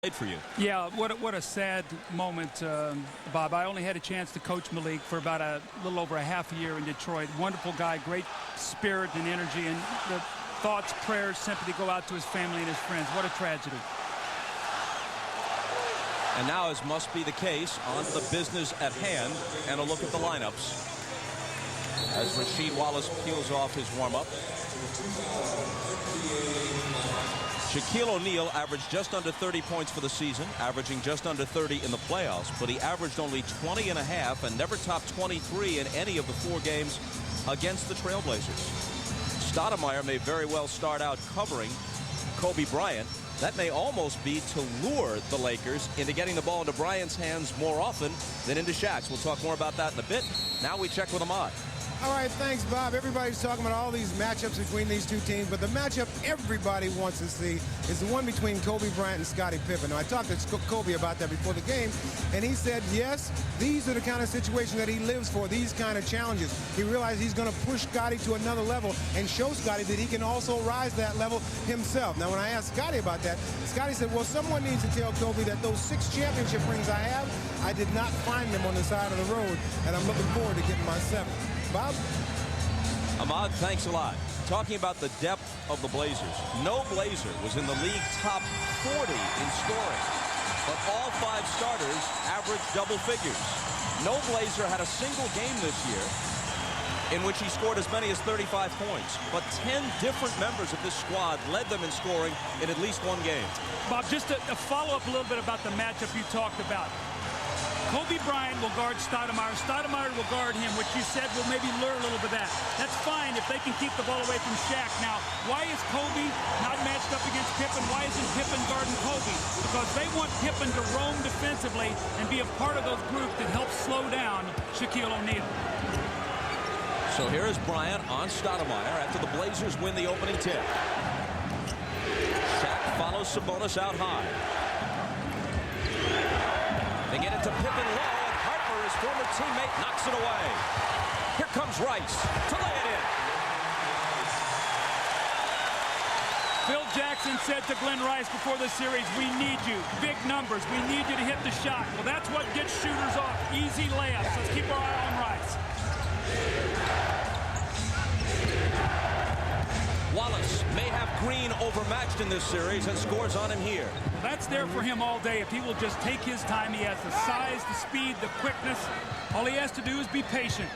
for you. Yeah, what a sad moment, Bob. I only had a chance to coach Malik for about a little over a half a year in Detroit. Wonderful guy, great spirit and energy, and the thoughts, prayers, sympathy go out to his family and his friends. What a tragedy. And now, as must be the case, on to the business at hand and a look at the lineups. As Rasheed Wallace peels off his warm-up. Shaquille O'Neal averaged just under 30 points for the season, averaging just under 30 in the playoffs, but he averaged only 20 and a half and never topped 23 in any of the 4 games against the Trailblazers. Stoudemire may very well start out covering Kobe Bryant. That may almost be to lure the Lakers into getting the ball into Bryant's hands more often than into Shaq's. We'll talk more about that in a bit. Now we check with Ahmad. All right, thanks, Bob. Everybody's talking about all these matchups between these two teams, but the matchup everybody wants to see is the one between Kobe Bryant and Scottie Pippen. Now, I talked to Kobe about that before the game, and he said, yes, these are the kind of situations that he lives for, these kind of challenges. He realized he's going to push Scottie to another level and show Scottie that he can also rise that level himself. Now, when I asked Scottie about that, Scottie said, well, someone needs to tell Kobe that those 6 championship rings I have, I did not find them on the side of the road, and I'm looking forward to getting my 7th. Bob? Ahmad, thanks a lot. Talking about the depth of the Blazers. No Blazer was in the league top 40 in scoring, but all 5 starters averaged double figures. No Blazer had a single game this year in which he scored as many as 35 points, but 10 different members of this squad led them in scoring in at least 1 game. Bob, just to follow up a little bit about the matchup you talked about. Kobe Bryant will guard Stoudemire. Stoudemire will guard him, which you said will maybe lure a little bit of that. That's fine if they can keep the ball away from Shaq. Now, why is Kobe not matched up against Pippen? Why isn't Pippen guarding Kobe? Because they want Pippen to roam defensively and be a part of those groups that help slow down Shaquille O'Neal. So here is Bryant on Stoudemire after the Blazers win the opening tip. Shaq follows Sabonis out high. They get it to Pippen low, and Harper, his former teammate, knocks it away. Here comes Rice to lay it in. Phil Jackson said to Glenn Rice before the series, we need you. Big numbers. We need you to hit the shot. Well, that's what gets shooters off. Easy layups. Let's keep our eye on Rice. Wallace may have Green overmatched in this series and scores on him here. Well, that's there for him all day. If he will just take his time, he has the size, the speed, the quickness. All he has to do is be patient.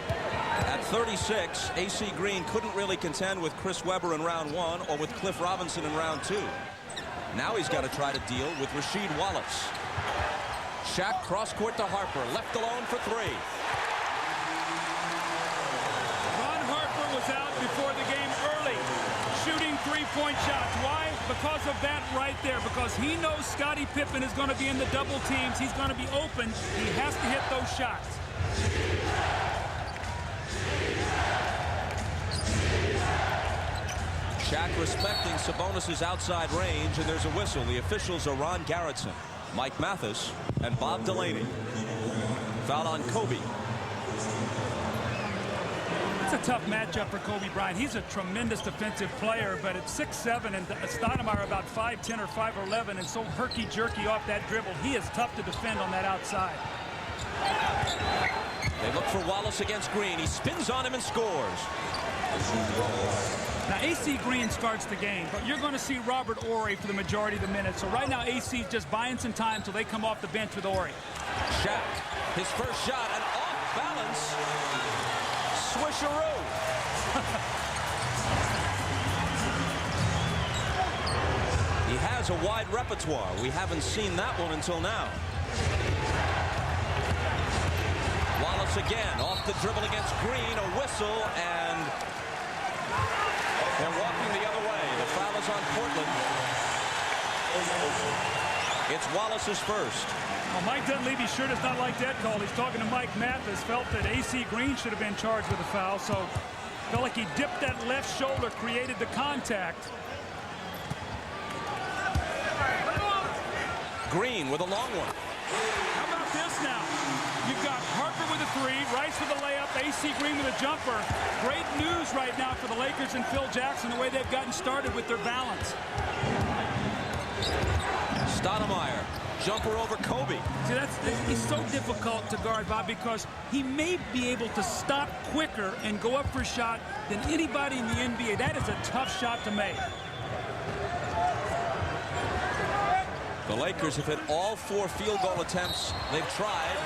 At 36, A.C. Green couldn't really contend with Chris Webber in round 1 or with Cliff Robinson in round 2. Now he's got to try to deal with Rasheed Wallace. Shaq cross court to Harper, left alone for 3. Ron Harper was out before the game early, shooting 3-point shots. Why? Because of that right there. Because he knows Scottie Pippen is going to be in the double teams. He's going to be open. He has to hit those shots. Shaq respecting Sabonis' outside range, and there's a whistle. The officials are Ron Garrettson, Mike Mathis, and Bob Delaney. Foul on Kobe. It's a tough matchup for Kobe Bryant. He's a tremendous defensive player, but at 6'7", and Stoudemire about 5'10" or 5'11", and so herky-jerky off that dribble, he is tough to defend on that outside. They look for Wallace against Green. He spins on him and scores. Now, A.C. Green starts the game, but you're going to see Robert Horry for the majority of the minutes. So right now, A.C.'s just buying some time until they come off the bench with Horry. Shaq, his first shot, and off balance. Swisheroo. He has a wide repertoire. We haven't seen that one until now. Wallace again, off the dribble against Green, a whistle, and they're walking the other way. The foul is on Portland. It's Wallace's first. Well, Mike Dunleavy sure does not like that call. He's talking to Mike Mathis. Felt that A.C. Green should have been charged with a foul, so felt like he dipped that left shoulder, created the contact. Green with a long one. How about this now? You've got Harper with a 3, Rice with a layup, A.C. Green with a jumper. Great news right now for the Lakers and Phil Jackson, the way they've gotten started with their balance. Stoudemire, jumper over Kobe. See, he's so difficult to guard, Bob, because he may be able to stop quicker and go up for a shot than anybody in the NBA. That is a tough shot to make. The Lakers have hit all 4 field goal attempts they've tried.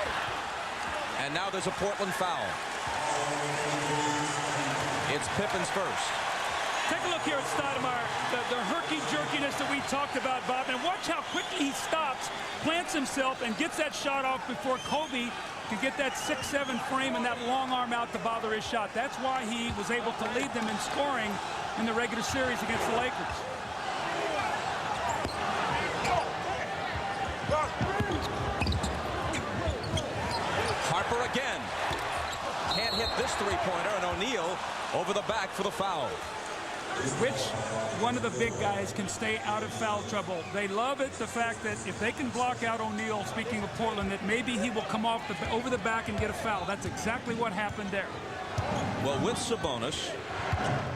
And now there's a Portland foul. It's Pippen's first. Take a look here at Stoudemire, the herky-jerkiness that we talked about, Bob. And watch how quickly he stops, plants himself, and gets that shot off before Kobe can get that 6'7" frame and that long arm out to bother his shot. That's why he was able to lead them in scoring in the regular series against the Lakers. Harper again. Can't hit this three-pointer, and O'Neal over the back for the foul. Which one of the big guys can stay out of foul trouble? They love it, the fact that if they can block out O'Neal, speaking of Portland, that maybe he will come off over the back and get a foul. That's exactly what happened there. Well, with Sabonis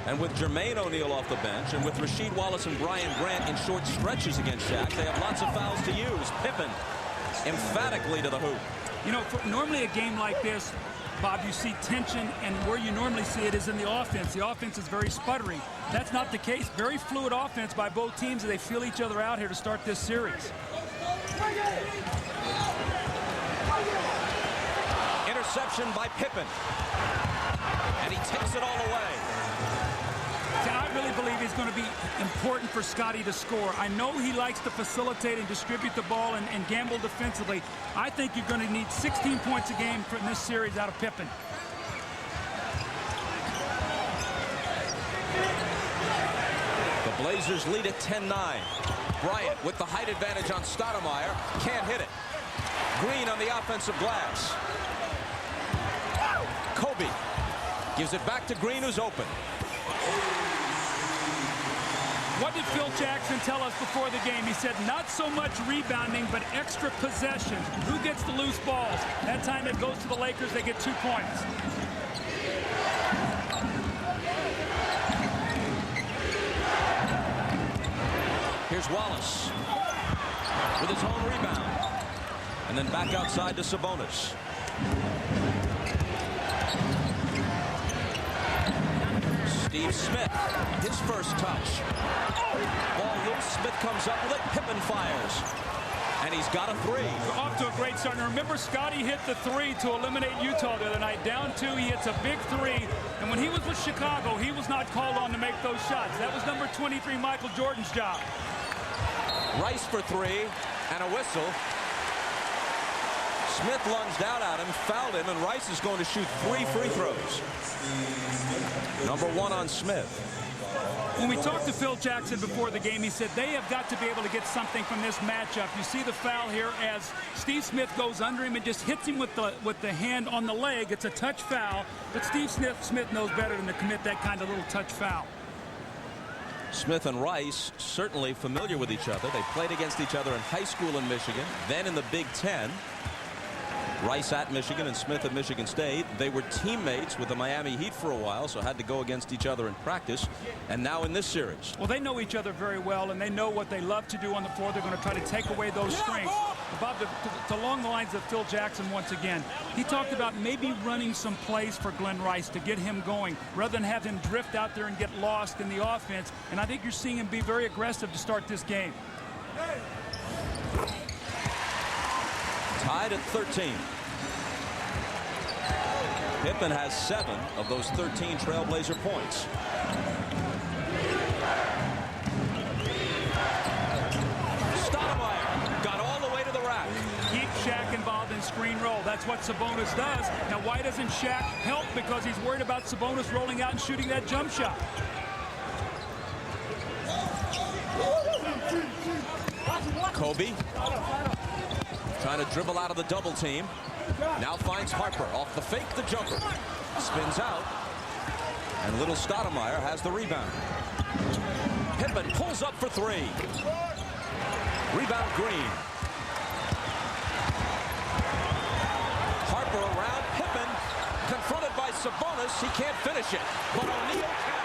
and with Jermaine O'Neal off the bench and with Rasheed Wallace and Brian Grant in short stretches against Shaq, they have lots of fouls to use. Pippen emphatically to the hoop. You know, normally a game like this, Bob, you see tension, and where you normally see it is in the offense. The offense is very sputtery. That's not the case. Very fluid offense by both teams as they feel each other out here to start this series. Interception by Pippen. And he takes it all away. See, I really believe he's going to be important for Scotty to score. I know he likes to facilitate and distribute the ball and gamble defensively. I think you're going to need 16 points a game in this series out of Pippen. The Blazers lead at 10-9. Bryant with the height advantage on Stoudemire. Can't hit it. Green on the offensive glass. Kobe gives it back to Green, who's open. What did Phil Jackson tell us before the game? He said not so much rebounding, but extra possession. Who gets the loose balls? That time it goes to the Lakers. They get 2 points. Here's Wallace with his own rebound. And then back outside to Sabonis. Steve Smith, his first touch. Ball loose, Smith comes up with it, Pippen fires. And he's got a 3. We're off to a great start. And remember, Scotty hit the 3 to eliminate Utah the other night. Down 2, he hits a big 3. And when he was with Chicago, he was not called on to make those shots. That was number 23, Michael Jordan's job. Rice for 3 and a whistle. Smith lunged out at him, fouled him, and Rice is going to shoot 3 free throws. Number 1 on Smith. When we talked to Phil Jackson before the game, he said they have got to be able to get something from this matchup. You see the foul here as Steve Smith goes under him and just hits him with the hand on the leg. It's a touch foul, but Steve Smith knows better than to commit that kind of little touch foul. Smith and Rice certainly familiar with each other. They played against each other in high school in Michigan, then in the Big Ten. Rice at Michigan and Smith at Michigan State. They were teammates with the Miami Heat for a while, so had to go against each other in practice. And now in this series. Well, they know each other very well, and they know what they love to do on the floor. They're going to try to take away those strengths. Bob, along the lines of Phil Jackson once again, he talked about maybe running some plays for Glenn Rice to get him going, rather than have him drift out there and get lost in the offense. And I think you're seeing him be very aggressive to start this game. Tied at 13. Pippen has 7 of those 13 Trailblazer points. Stoudemire got all the way to the rack. Keep Shaq involved in screen roll. That's what Sabonis does. Now, why doesn't Shaq help? Because he's worried about Sabonis rolling out and shooting that jump shot. Kobe trying to dribble out of the double team. Now finds Harper off the fake, the jumper. Spins out. And little Stoudemire has the rebound. Pippen pulls up for 3. Rebound Green. Harper around Pippen. Confronted by Sabonis. He can't finish it. But O'Neal can.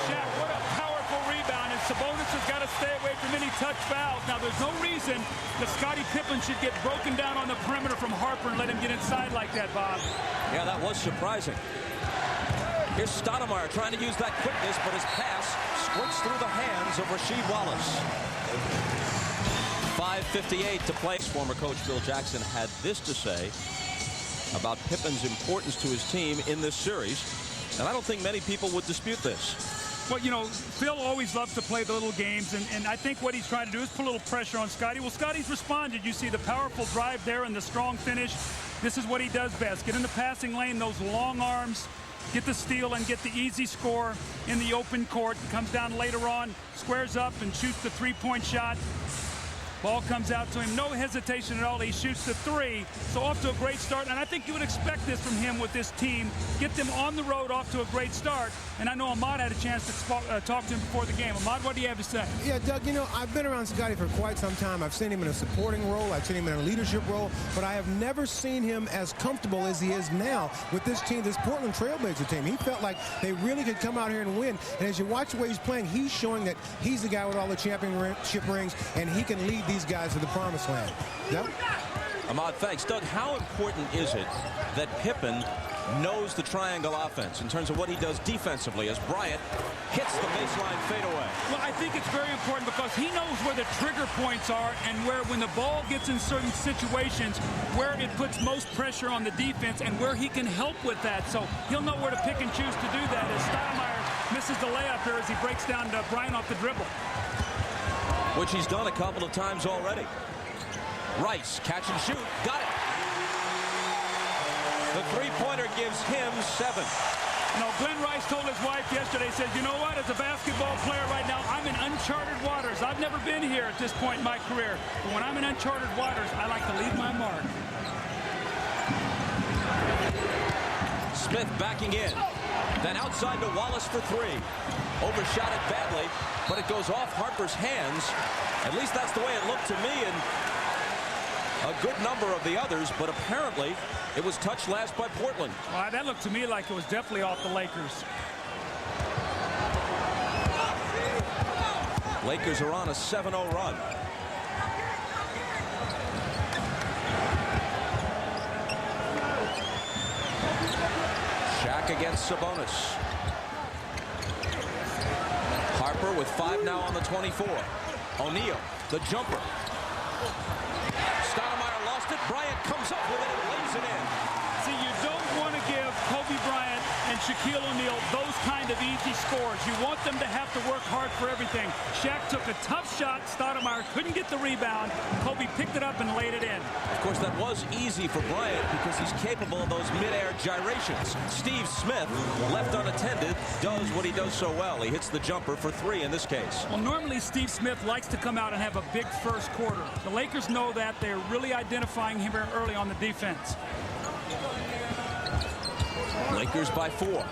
Shaq, what a powerful rebound. Sabonis has got to stay away from any touch fouls. Now, there's no reason that Scottie Pippen should get broken down on the perimeter from Harper and let him get inside like that, Bob. Yeah, that was surprising. Here's Stoudemire trying to use that quickness, but his pass squirts through the hands of Rasheed Wallace. 5:58 to play. Former coach Phil Jackson had this to say about Pippen's importance to his team in this series, and I don't think many people would dispute this. Well, you know, Phil always loves to play the little games, and I think what he's trying to do is put a little pressure on Scottie. Well, Scottie's responded. You see the powerful drive there and the strong finish. This is what he does best. Get in the passing lane, those long arms, get the steal and get the easy score in the open court. Comes down later on, squares up and shoots the three-point shot. Ball comes out to him, no hesitation at all. He shoots the three, so off to a great start. And I think you would expect this from him with this team. Get them on the road off to a great start. And I know Ahmad had a chance to talk to him before the game. Ahmad, what do you have to say? Yeah, Doug, you know, I've been around Scottie for quite some time. I've seen him in a supporting role. I've seen him in a leadership role. But I have never seen him as comfortable as he is now with this team, this Portland Trailblazer team. He felt like they really could come out here and win. And as you watch the way he's playing, he's showing that he's the guy with all the championship rings, and he can lead these guys to the promised land. Doug? Ahmad, thanks. Doug, how important is it that Pippen knows the triangle offense in terms of what he does defensively as Bryant hits the baseline fadeaway? Well, I think it's very important because he knows where the trigger points are and where, when the ball gets in certain situations, where it puts most pressure on the defense and where he can help with that. So he'll know where to pick and choose to do that as Stoudemire misses the layup here as he breaks down to Bryant off the dribble. Which he's done a couple of times already. Rice, catch and shoot, got it. The three-pointer gives him 7. You know, Glenn Rice told his wife yesterday, he said, you know what, as a basketball player right now, I'm in uncharted waters. I've never been here at this point in my career. But when I'm in uncharted waters, I like to leave my mark. Smith backing in. Then outside to Wallace for 3. Overshot it badly, but it goes off Harper's hands. At least that's the way it looked to me, and a good number of the others, but apparently it was touched last by Portland. Well, that looked to me like it was definitely off the Lakers. Lakers are on a 7-0 run. Shaq against Sabonis. Harper with 5 now on the 24. O'Neal, the jumper. Stoudemire lost it. Bryant comes up with it and lays it in. See, you don't want to give Kobe Bryant and Shaquille O'Neal those kind of easy scores. You want them to have to work hard for everything. Shaq took a tough shot. Stoudemire couldn't get the rebound. Kobe picked it up and laid it in. Of course, that was easy for Bryant because he's capable of those mid-air gyrations. Steve Smith, left unattended, does what he does so well. He hits the jumper for 3 in this case. Well, normally Steve Smith likes to come out and have a big first quarter. The Lakers know that. They're really identifying him very early on the defense. Lakers by 4.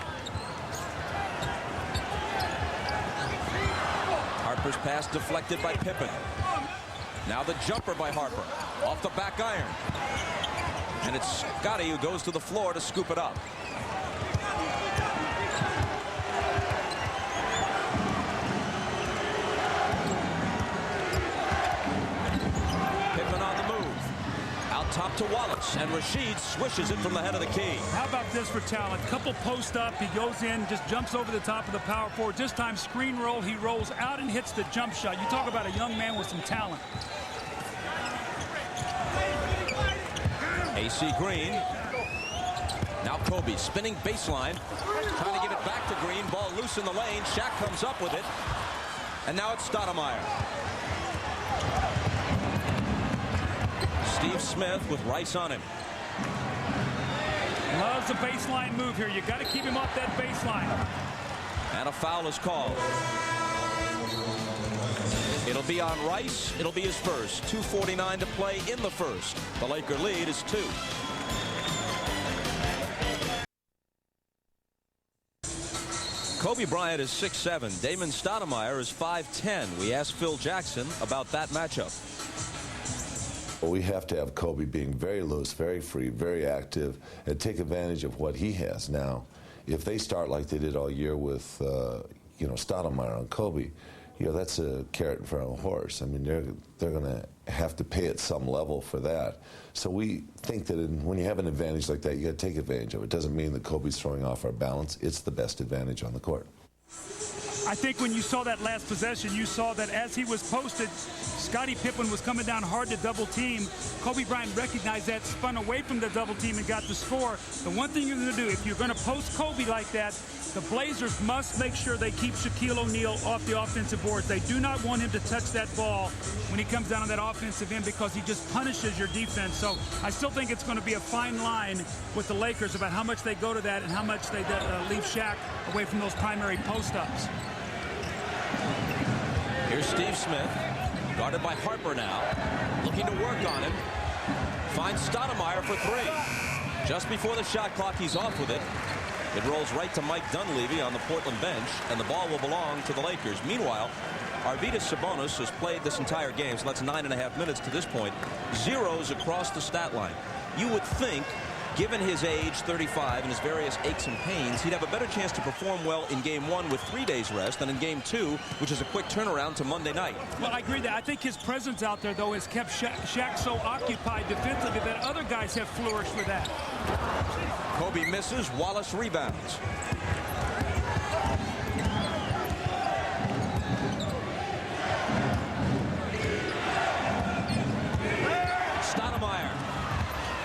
Harper's pass deflected by Pippen. Now the jumper by Harper. Off the back iron. And it's Scottie who goes to the floor to scoop it up. Pippen on the move. Out top to Wallace, and Rasheed swishes it from the head of the key. How about this for talent? Couple post up, he goes in, just jumps over the top of the power forward. This time screen roll, he rolls out and hits the jump shot. You talk about a young man with some talent. AC Green. Now Kobe spinning baseline, trying to give it back to Green. Ball loose in the lane. Shaq comes up with it, and now it's Stoudemire. Steve Smith with Rice on him. Loves the baseline move here. You got to keep him off that baseline. And a foul is called. It'll be on Rice. It'll be his first. 2:49 to play in the first. The Laker lead is 2. Kobe Bryant is 6'7". Damon Stoudemire is 5'10". We asked Phil Jackson about that matchup. Well, we have to have Kobe being very loose, very free, very active, and take advantage of what he has. Now, if they start like they did all year with, Stoudemire on Kobe, you know, that's a carrot in front of a horse. I mean, they're going to have to pay at some level for that. So we think that when you have an advantage like that, you got to take advantage of it. It doesn't mean that Kobe's throwing off our balance. It's the best advantage on the court. I think when you saw that last possession, you saw that as he was posted, Scottie Pippen was coming down hard to double team. Kobe Bryant recognized that, spun away from the double team and got the score. The one thing you're going to do, if you're going to post Kobe like that, the Blazers must make sure they keep Shaquille O'Neal off the offensive boards. They do not want him to touch that ball when he comes down on that offensive end because he just punishes your defense. So I still think it's going to be a fine line with the Lakers about how much they go to that and how much they leave Shaq away from those primary post-ups. Here's Steve Smith, guarded by Harper now, looking to work on him. Finds Stoudemire for three. Just before the shot clock, he's off with it. It rolls right to Mike Dunleavy on the Portland bench, and the ball will belong to the Lakers. Meanwhile, Arvydas Sabonis has played this entire game, so that's 9.5 minutes to this point. Zeros across the stat line. You would think, given his age, 35, and his various aches and pains, he'd have a better chance to perform well in Game 1 with 3 days rest than in Game 2, which is a quick turnaround to Monday night. Well, I agree that. I think his presence out there, though, has kept Shaq so occupied defensively that other guys have flourished with that. Kobe misses. Wallace rebounds. Stoudemire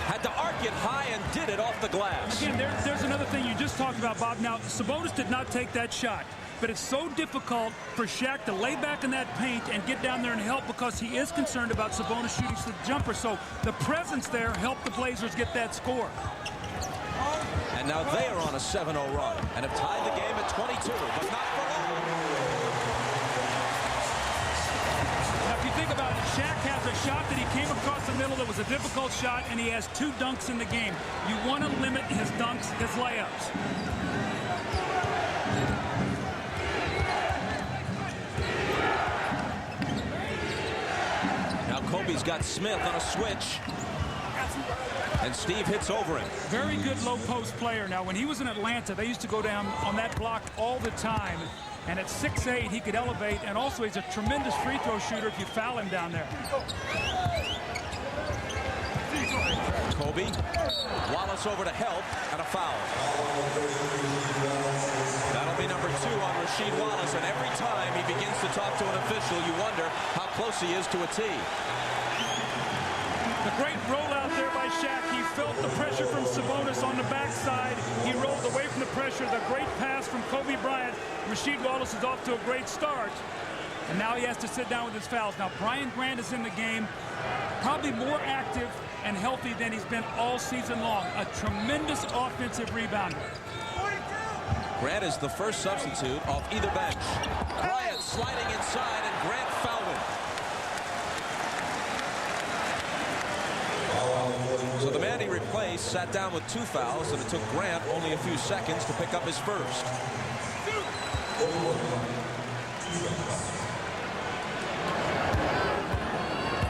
had to arc it high and did it off the glass. Again, there's another thing you just talked about, Bob. Now, Sabonis did not take that shot, but it's so difficult for Shaq to lay back in that paint and get down there and help because he is concerned about Sabonis shooting the jumper. So the presence there helped the Blazers get that score. And now they are on a 7-0 run and have tied the game at 22, but not for long. Now, if you think about it, Shaq has a shot that he came across the middle that was a difficult shot, and he has 2 dunks in the game. You want to limit his dunks, his layups. Now Kobe's got Smith on a switch. And Steve hits over him. Very good low post player. Now, when he was in Atlanta, they used to go down on that block all the time. And at 6'8", he could elevate. And also, he's a tremendous free throw shooter if you foul him down there. Kobe. Wallace over to help. And a foul. That'll be number 2 on Rasheed Wallace. And every time he begins to talk to an official, you wonder how close he is to a tee. The great rollout there by Shaq. He felt the pressure from Sabonis on the backside. He rolled away from the pressure. The great pass from Kobe Bryant. Rasheed Wallace is off to a great start. And now he has to sit down with his fouls. Now, Brian Grant is in the game, probably more active and healthy than he's been all season long. A tremendous offensive rebounder. Grant is the first substitute off either bench. Bryant sliding inside, and Grant fouled him. So the man he replaced sat down with 2 fouls, and it took Grant only a few seconds to pick up his first.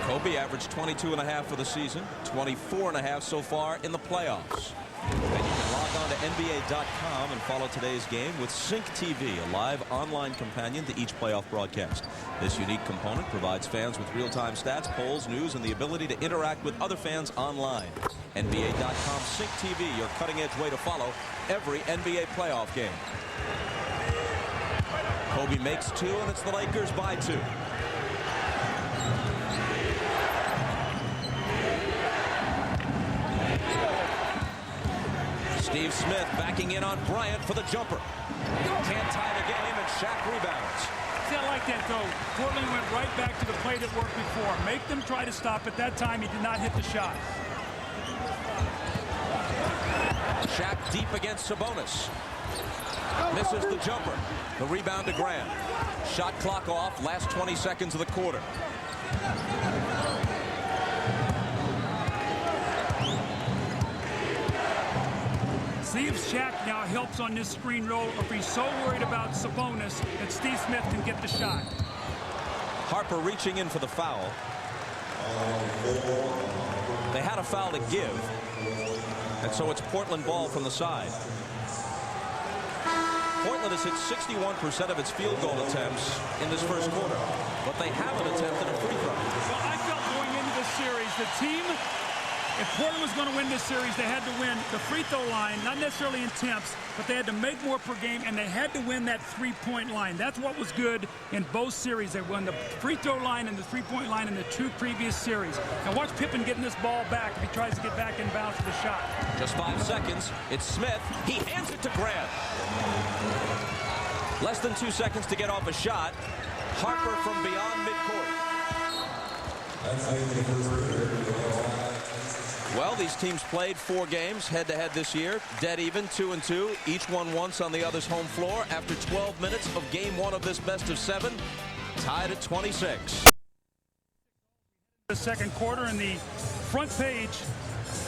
Kobe averaged 22.5 for the season, 24.5 so far in the playoffs. And you can log on to NBA.com and follow today's game with Sync TV, a live online companion to each playoff broadcast. This unique component provides fans with real-time stats, polls, news, and the ability to interact with other fans online. NBA.com Sync TV, your cutting-edge way to follow every NBA playoff game. Kobe makes 2, and it's the Lakers by 2. Steve Smith backing in on Bryant for the jumper. Can't tie the game, and Shaq rebounds. See, I like that, though. Portland went right back to the play that worked before. Make them try to stop. At that time, he did not hit the shot. Shaq deep against Sabonis. Misses the jumper. The rebound to Grant. Shot clock off. Last 20 seconds of the quarter. See if Shaq now helps on this screen roll, or if he's so worried about Sabonis that Steve Smith can get the shot. Harper reaching in for the foul. They had a foul to give, and so it's Portland ball from the side. Portland Portland has hit 61% of its field goal attempts in this first quarter, but they haven't attempted a free throw. Well, I felt going into this series, the team, if Portland was going to win this series, they had to win the free throw line, not necessarily in attempts, but they had to make more per game, and they had to win that three-point line. That's what was good in both series. They won the free throw line and the three-point line in the 2 previous series. Now watch Pippen getting this ball back if he tries to get back in bounds for the shot. Just 5 seconds. It's Smith. He hands it to Grant. Less than 2 seconds to get off a shot. Harper from beyond midcourt. Well, these teams played 4 games head-to-head this year. Dead even, 2-2. Each won once on the other's home floor. After 12 minutes of game 1 of this best-of-7, tied at 26. The second quarter, in the front page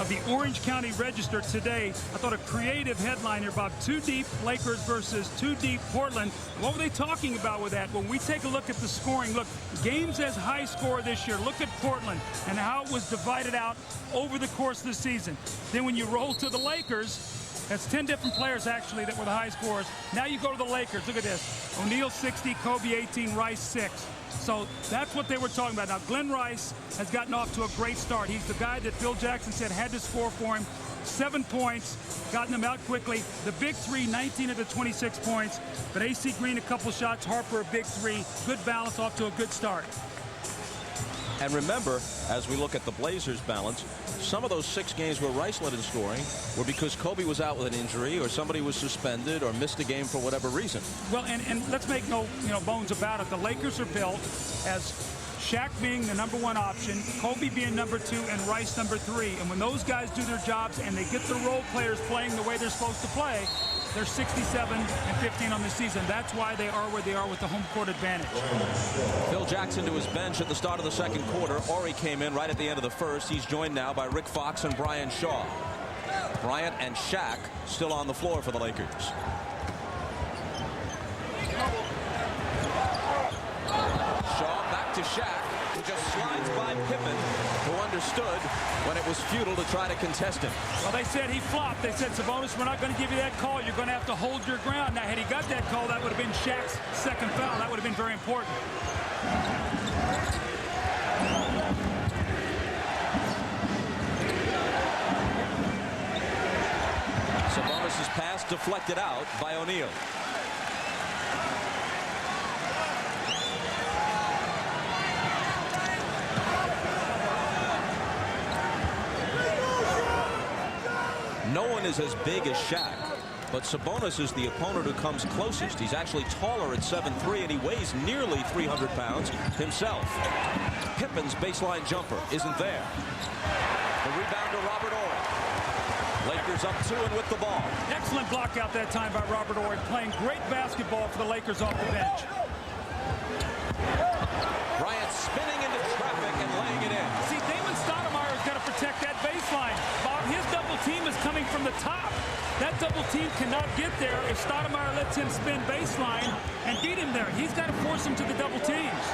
of the Orange County Register today, I thought a creative headline here, Bob. 2 deep Lakers versus 2 deep Portland. What were they talking about with that? When we take a look at the scoring, look, games as high score this year. Look at Portland and how it was divided out over the course of the season. Then when you roll to the Lakers, that's 10 different players actually that were the high scorers. Now you go to the Lakers. Look at this. O'Neal 60, Kobe 18, Rice 6. So that's what they were talking about. Now, Glenn Rice has gotten off to a great start. He's the guy that Phil Jackson said had to score for him. 7 points, gotten them out quickly. The big 3, 19 of the 26 points. But AC Green, a couple shots. Harper, a big 3. Good balance, off to a good start. And remember, as we look at the Blazers' balance, some of those 6 games where Rice led in scoring were because Kobe was out with an injury or somebody was suspended or missed a game for whatever reason. Well, and let's make no bones about it. The Lakers are built as Shaq being the #1 option, Kobe being #2, and Rice #3. And when those guys do their jobs and they get the role players playing the way they're supposed to play, they're 67-15 on the season. That's why they are where they are with the home court advantage. Phil Jackson to his bench at the start of the second quarter. Horry came in right at the end of the first. He's joined now by Rick Fox and Brian Shaw. Bryant and Shaq still on the floor for the Lakers. Shaw back to Shaq, who just slides by Pippen, who understood when it was futile to try to contest him. Well, they said he flopped. They said, Sabonis, we're not going to give you that call. You're going to have to hold your ground. Now, had he got that call, that would have been Shaq's second foul. That would have been very important. Sabonis' pass deflected out by O'Neal. No one is as big as Shaq, but Sabonis is the opponent who comes closest. He's actually taller at 7'3", and he weighs nearly 300 pounds himself. Pippen's baseline jumper isn't there. The rebound to Robert Horry. Lakers up 2 and with the ball. Excellent block out that time by Robert Horry, playing great basketball for the Lakers off the bench. Bryant spinning into traffic and laying it in. See, Damon Stoudemire's got to protect that baseline. Bob, his double team is coming from the top. That double team cannot get there if Stoudemire lets him spin baseline and beat him there. He's got to force him to the double teams.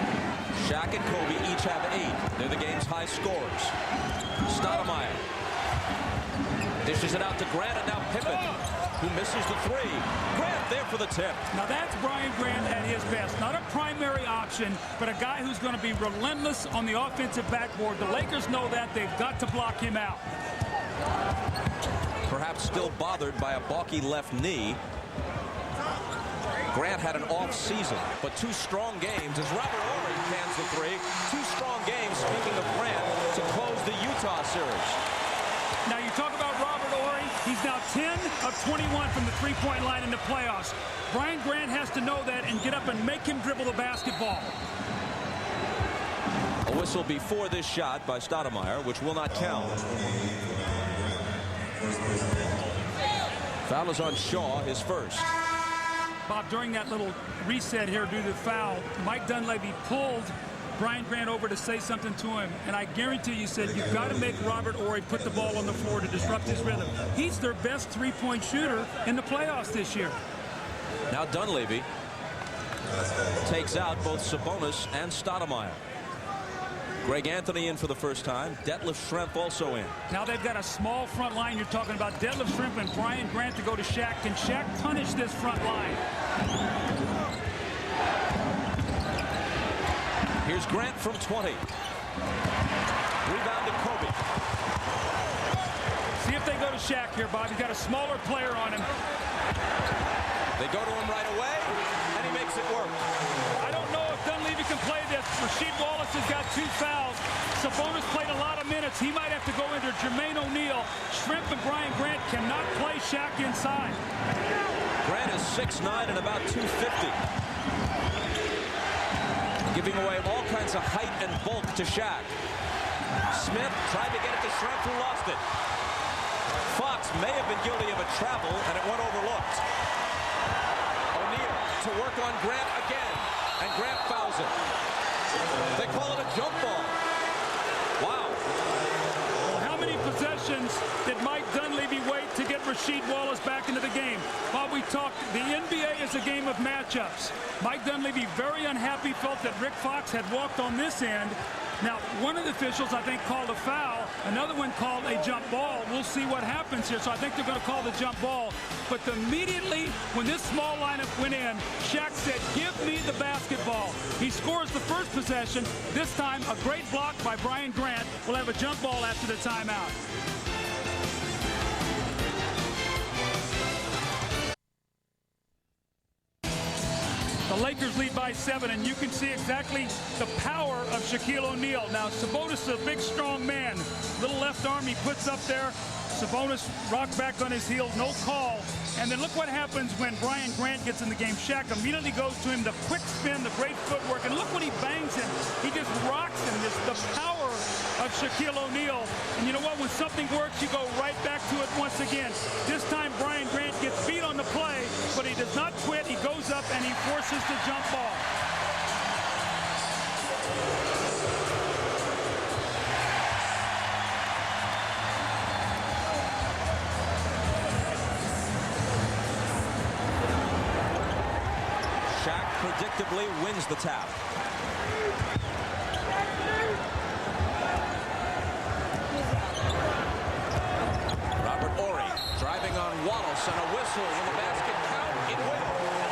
Shaq and Kobe each have 8. They're the game's high scorers. Stoudemire dishes it out to Grant, and now Pippen, who misses the 3. Grant there for the tip. Now that's Brian Grant at his best. Not a primary option, but a guy who's going to be relentless on the offensive backboard. The Lakers know that. They've got to block him out. Perhaps still bothered by a balky left knee. Grant had an off season, but 2 strong games as Robert Horry cans the 3. 2 strong games, speaking of Grant, to close the Utah series. Now you talk about Robert Horry. He's now 10 of 21 from the three-point line in the playoffs. Brian Grant has to know that and get up and make him dribble the basketball. A whistle before this shot by Stoudemire, which will not count. Foul is on Shaw, his first. Bob, during that little reset here due to the foul, Mike Dunleavy pulled Brian Grant over to say something to him, and I guarantee you said, you've got to make Robert Horry put the ball on the floor to disrupt his rhythm. He's their best three-point shooter in the playoffs this year. Now Dunleavy takes out both Sabonis and Stoudemire. Greg Anthony in for the first time. Detlef Schrempf also in. Now they've got a small front line. You're talking about Detlef Schrempf and Brian Grant to go to Shaq. Can Shaq punish this front line? Here's Grant from 20. Rebound to Kobe. See if they go to Shaq here, Bob. He's got a smaller player on him. They go to him right away, and he makes it work. I don't know if Dunleavy can play this. Rasheed Wallace has got 2 fouls. Sabonis played a lot of minutes. He might have to go into Jermaine O'Neal. Schrempf and Brian Grant cannot play Shaq inside. Grant is 6'9" and about 250. Giving away all kinds of height and bulk to Shaq. Smith tried to get it to Schrempf, who lost it. Fox may have been guilty of a travel, and it went overlooked. O'Neal to work on Grant again, and Grant fouls it. They call it a jump ball. Wow. Well, how many possessions did Mike Dunleavy wait to get Rasheed Wallace back into the game? While we talked, the NBA is a game of matchups. Mike Dunleavy, very unhappy, felt that Rick Fox had walked on this end. Now, one of the officials, I think, called a foul. Another one called a jump ball. We'll see what happens here. So I think they're going to call the jump ball. But immediately, when this small lineup went in, Shaq said, "Give me the basketball." He scores the first possession. This time, a great block by Brian Grant. We'll have a jump ball after the timeout. The Lakers lead by 7, and you can see exactly the power of Shaquille O'Neal. Now, Sabonis is a big, strong man. Little left arm he puts up there. Sabonis rocked back on his heels, no call. And then look what happens when Brian Grant gets in the game. Shaq immediately goes to him, the quick spin, the great footwork, and look what he bangs him. He just rocks him. This the power of Shaquille O'Neal. And you know what? When something works, you go right back to it once again. This time, Brian Grant gets beat on the play, but he does not quit. He goes up and he forces the jump ball. Shaq predictably wins the tap. Robert Horry driving on Wallace, and a whistle when the basket count. It will.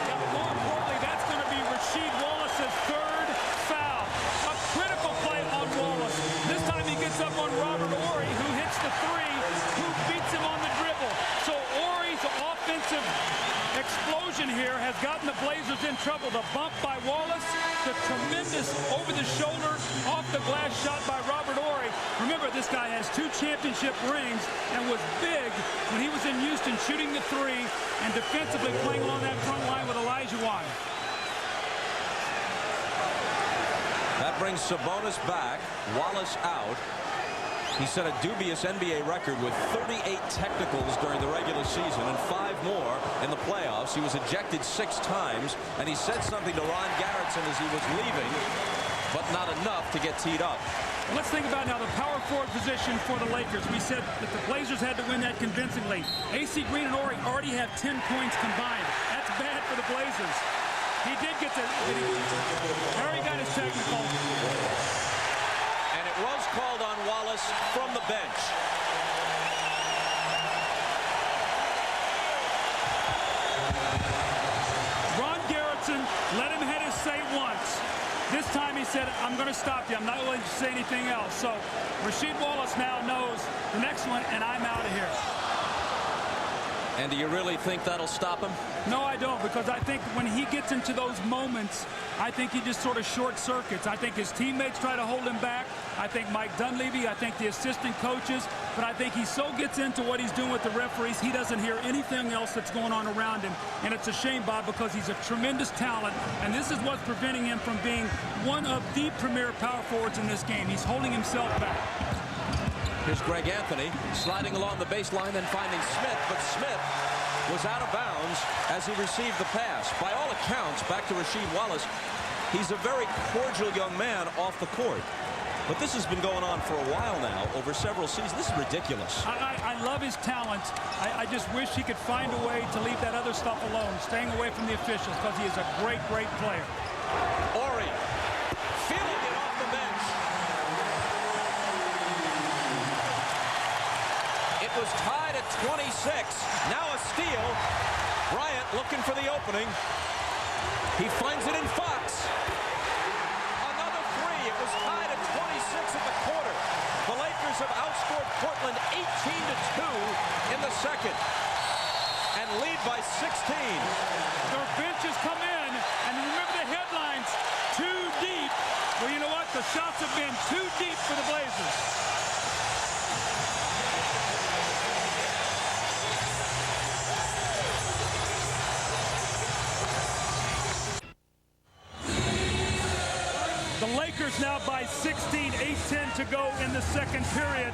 Now, more importantly, that's going to be Rasheed Wallace's 3rd foul. A critical play on Wallace. This time he gets up on Robert Horry, who hits the 3, who beats him on the dribble. So Horry's offensive explosion here has gotten the Blazers in trouble. The bump by Wallace, the tremendous over-the-shoulder, off-the-glass shot by Robert Horry. Remember, this guy has 2 championship rings and was big when he was in Houston shooting the 3 and defensively playing along that front line with Olajuwon. That brings Sabonis back, Wallace out. He set a dubious NBA record with 38 technicals during the regular season and 5 more in the playoffs. He was ejected 6 times, and he said something to Ron Garretson as he was leaving, but not enough to get teed up. Let's think about now the power forward position for the Lakers. We said that the Blazers had to win that convincingly. AC Green and Horry already have 10 points combined. That's bad for the Blazers. He did get the... Harry got his technical. And it was called on Wallace from the bench. Ron Garretson let him have his say once. This time he said, "I'm going to stop you. I'm not willing to say anything else." So Rasheed Wallace now knows the next one, and I'm out of here. And do you really think that'll stop him? No, I don't, because I think when he gets into those moments, I think he just sort of short circuits. I think his teammates try to hold him back. I think Mike Dunleavy, I think the assistant coaches, but I think he so gets into what he's doing with the referees, he doesn't hear anything else that's going on around him. And it's a shame, Bob, because he's a tremendous talent, and this is what's preventing him from being one of the premier power forwards in this game. He's holding himself back. Here's Greg Anthony sliding along the baseline and finding Smith, but Smith was out of bounds as he received the pass. By all accounts, back to Rasheed Wallace, he's a very cordial young man off the court. But this has been going on for a while now, over several seasons. This is ridiculous. I love his talent. I just wish he could find a way to leave that other stuff alone, staying away from the officials, because he is a great, great player. Horry feeling it off the bench. was tied at 26. Now a steal. Bryant looking for the opening. He finds it in Fox. Another three. It was tied at 26 at the quarter. The Lakers have outscored Portland 18-2 in the second and lead by 16. Their benches come in, and remember the headlines, too deep. Well, you know what? The shots have been too deep for the Blazers. The Lakers now by 16, 8:10 to go in the second period.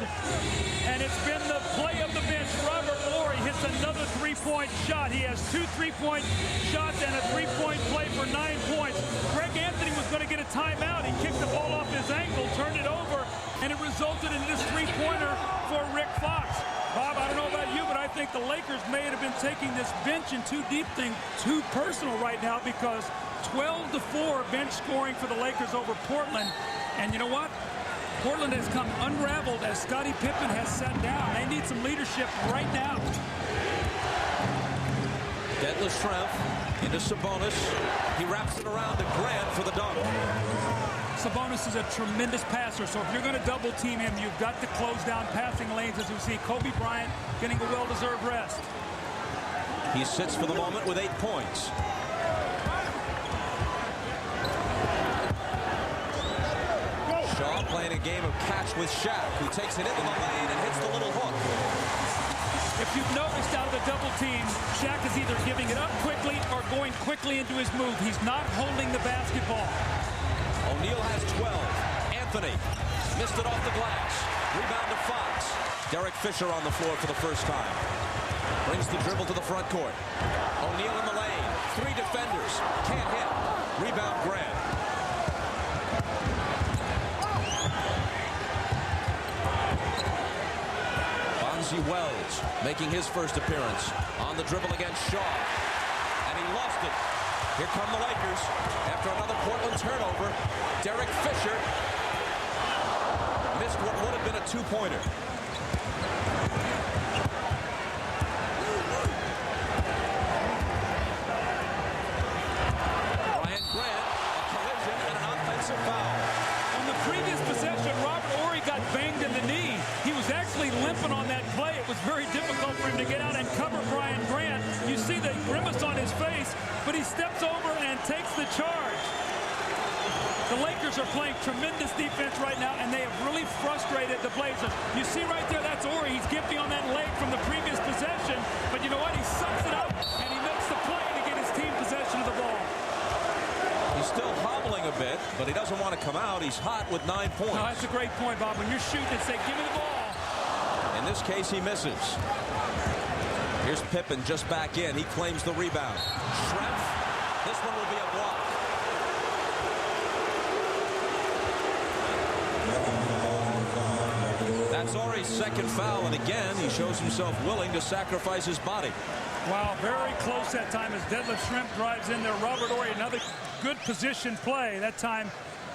And it's been the play of the bench. Robert Horry hits another three-point shot. He has 2 3-point shots and a 3-point play for 9 points. Greg Anthony was going to get a timeout. He kicked the ball off his ankle, turned it over, and it resulted in this three-pointer for Rick Fox. Bob, I don't know about you, but I think the Lakers may have been taking this bench and too deep thing too personal right now, because 12-4 bench scoring for the Lakers over Portland. And you know what? Portland has come unraveled as Scottie Pippen has sat down. They need some leadership right now. Detlef Schrempf into Sabonis. He wraps it around to Grant for the dunk. Sabonis is a tremendous passer, so if you're going to double team him, you've got to close down passing lanes, as we see Kobe Bryant getting a well-deserved rest. He sits for the moment with 8 points. Shaw playing a game of catch with Shaq, who takes it into the lane and hits the little hook. If you've noticed out of the double team, Shaq is either giving it up quickly or going quickly into his move. He's not holding the basketball. O'Neal has 12. Anthony missed it off the glass. Rebound to Fox. Derek Fisher on the floor for the first time. Brings the dribble to the front court. O'Neal in the lane. 3 defenders. Can't hit. Rebound Grant. Bonzi Wells making his first appearance on the dribble against Shaw. And he lost it. Here come the Lakers after another Portland turnover. Derek Fisher missed what would have been a 2-pointer. Brian Grant, a collision and an offensive foul. On the previous possession, Robert Horry got banged in the knee. He was actually limping on that play. It was very difficult for him to get out and cover Brian Grant. You see the grimace on his face, but he steps over and takes the charge. The Lakers are playing tremendous defense right now, and they have really frustrated the Blazers. You see right there, that's Horry. He's gifting on that leg from the previous possession, but you know what? He sucks it up, and he makes the play to get his team possession of the ball. He's still hobbling a bit, but he doesn't want to come out. He's hot with 9 points. No, that's a great point, Bob. When you're shooting and say, give me the ball. In this case, he misses. Here's Pippen just back in. He claims the rebound. Schrempf. This one will be a block. That's Horry's second foul, and again, he shows himself willing to sacrifice his body. Wow, very close that time as Detlef Schrempf drives in there. Robert Horry, another good position play. That time,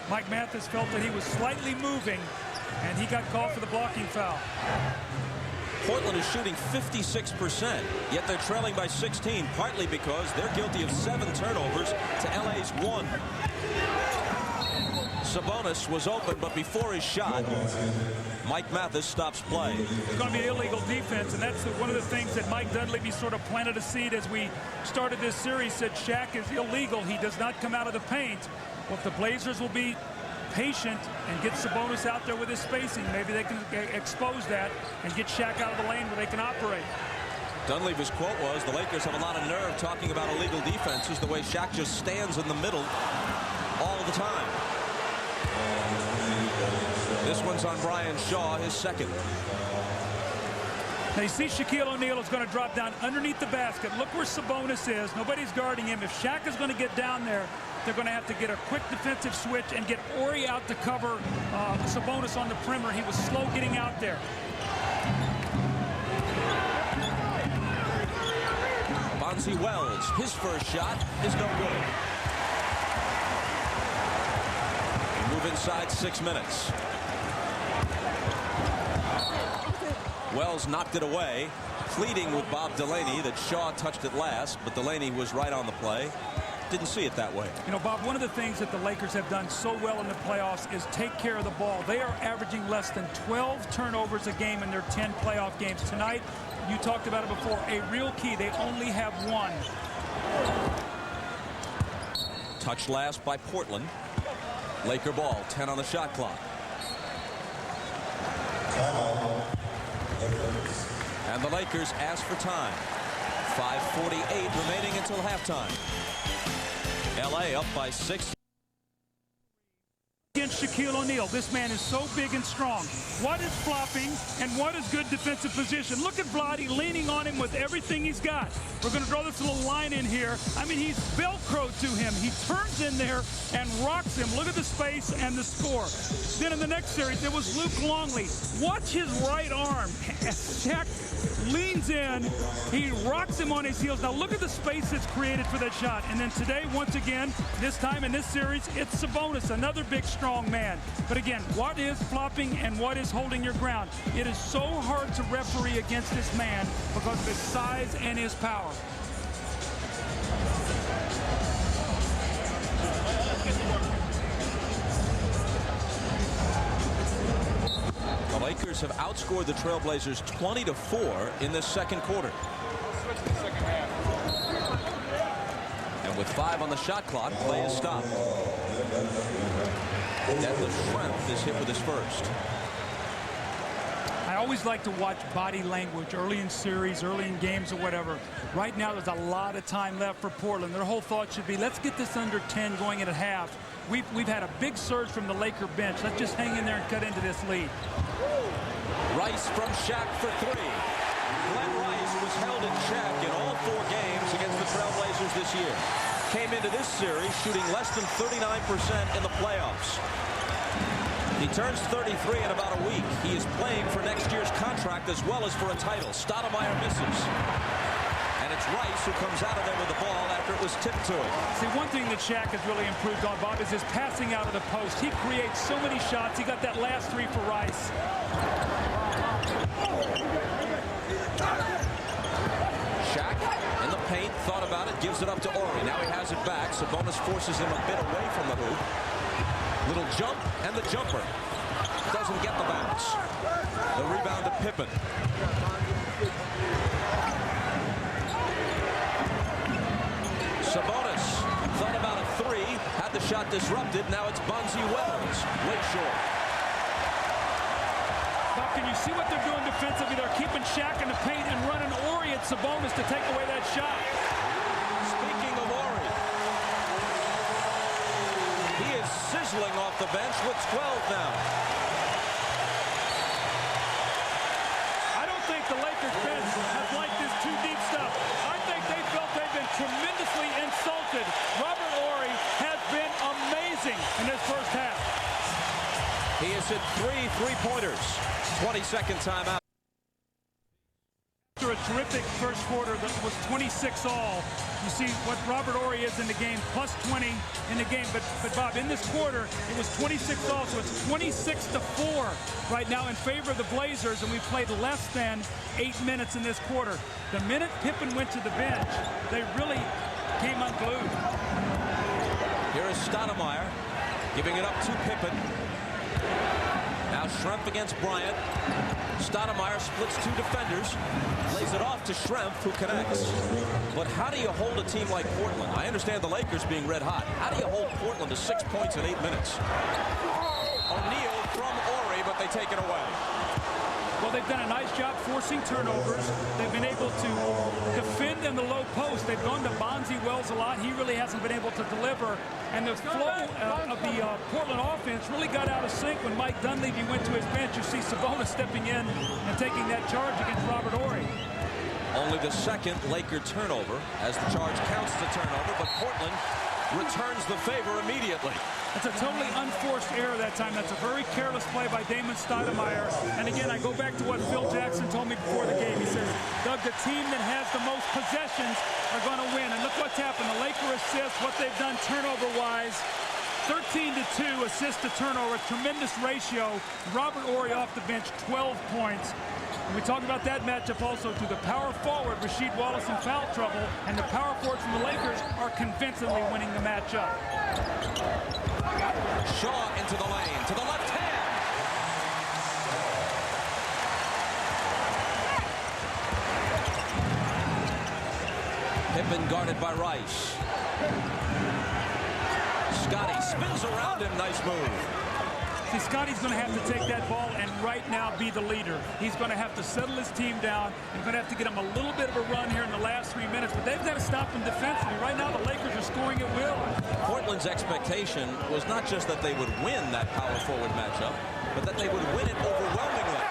Mike Mathis felt that he was slightly moving, and he got called for the blocking foul. Portland is shooting 56%, yet they're trailing by 16, partly because they're guilty of 7 turnovers to LA's 1. Sabonis was open, but before his shot, Mike Mathis stops play. It's going to be illegal defense, and that's one of the things that Mike Dunleavy sort of planted a seed as we started this series, said Shaq is illegal. He does not come out of the paint. Well, if the Blazers will be patient and get Sabonis out there with his spacing, maybe they can expose that and get Shaq out of the lane where they can operate. Dunleavy's quote was, the Lakers have a lot of nerve talking about illegal defenses, the way Shaq just stands in the middle all the time. This one's on Brian Shaw, his second. Now you see Shaquille O'Neal is going to drop down underneath the basket. Look where Sabonis is. Nobody's guarding him. If Shaq is going to get down there, they're going to have to get a quick defensive switch and get Horry out to cover Sabonis on the perimeter. He was slow getting out there. Bonzi Wells, his first shot is no good. We move inside 6 minutes. Wells knocked it away, pleading with Bob Delaney that Shaw touched it last, but Delaney was right on the play. Didn't see it that way. You know, Bob, one of the things that the Lakers have done so well in the playoffs is take care of the ball. They are averaging less than 12 turnovers a game in their 10 playoff games. Tonight, you talked about it before, a real key. They only have one. Touched last by Portland. Laker ball, 10 on the shot clock. And the Lakers ask for time. 5:48 remaining until halftime. LA up by 6. Against Shaquille O'Neal. This man is so big and strong. What is flopping and what is good defensive position? Look at Vlade leaning on him with everything he's got. We're going to draw this little line in here. I mean, he's Velcroed to him. He turns in there and rocks him. Look at the space and the score. Then in the next series, it was Luke Longley. Watch his right arm. Shaq leans in. He rocks him on his heels. Now look at the space that's created for that shot. And then today, once again, this time in this series, it's Sabonis, another big, strong man. But again, what is flopping and what is holding your ground? It is so hard to referee against this man because of his size and his power. The Lakers have outscored the Trailblazers 20-4 in this second quarter. And with 5 on the shot clock, play is stopped. Detlef Schrempf is hit with his first. I always like to watch body language early in series, early in games or whatever. Right now, there's a lot of time left for Portland. Their whole thought should be, let's get this under 10 going at half. We've had a big surge from the Laker bench. Let's just hang in there and cut into this lead. Rice from Shaq for 3. Glenn Rice was held in check in all 4 games against the Trailblazers this year. Came into this series shooting less than 39% in the playoffs. He turns 33 in about a week. He is playing for next year's contract as well as for a title. Stoudemire misses. And it's Rice who comes out of there with the ball after it was tipped to him. See, one thing that Shaq has really improved on, Bob, is his passing out of the post. He creates so many shots. He got that last 3 for Rice. Shaq in the paint, thought about it, gives it up to Horry. Now he has it back. Sabonis forces him a bit away from the hoop. Little jump, and the jumper doesn't get the bounce. The rebound to Pippen. Sabonis thought about a 3, had the shot disrupted. Now it's Bonzi Wells, way short. Bob, can you see what they're doing defensively? They're keeping Shaq in the paint and running Horry at Sabonis to take away that shot. Speaking of Horry, he is sizzling off the bench with 12 now. I don't think the Lakers bench has liked this too deep stuff. I think they felt they've been tremendously insulted. Robert Horry has been amazing in this first half. He has hit 3 3-pointers. 20-second timeout. After a terrific first quarter that was 26 all, you see what Robert Horry is in the game, plus 20 in the game. But Bob, in this quarter, it was 26 all, so it's 26-4 right now in favor of the Blazers, and we played less than 8 minutes in this quarter. The minute Pippen went to the bench, they really came unglued. Here is Stoudemire giving it up to Pippen. Now Schrempf against Bryant. Stoudemire splits 2 defenders, lays it off to Schrempf, who connects. But how do you hold a team like Portland? I understand the Lakers being red hot. How do you hold Portland to 6 points in 8 minutes? O'Neal from Horry, but they take it away. Well, they've done a nice job forcing turnovers. They've been able to defend in the low post. They've gone to Bonzi Wells a lot. He really hasn't been able to deliver. And the flow of the Portland offense really got out of sync when Mike Dunleavy went to his bench. You see Sabonis stepping in and taking that charge against Robert Horry. Only the second Laker turnover, as the charge counts the turnover, but Portland returns the favor immediately. It's a totally unforced error that time. That's a very careless play by Damon Stoudemire. And again, I go back to what Phil Jackson told me before the game. He says, Doug, the team that has the most possessions are going to win. And look what's happened. The Laker assists, what they've done turnover-wise. 13-2 assist to turnover, tremendous ratio. Robert Horry off the bench, 12 points. And we talked about that matchup also to the power forward, Rasheed Wallace, in foul trouble, and the power forwards from the Lakers are convincingly winning the matchup. Shaw into the lane, to the left hand. Pippen guarded by Rice. Scotty spins around him, nice move. See, Scotty's going to have to take that ball and right now be the leader. He's going to have to settle his team down and going to have to get him a little bit of a run here in the last 3 minutes. But they've got to stop him defensively. Right now, the Lakers are scoring at will. Portland's expectation was not just that they would win that power forward matchup, but that they would win it overwhelmingly.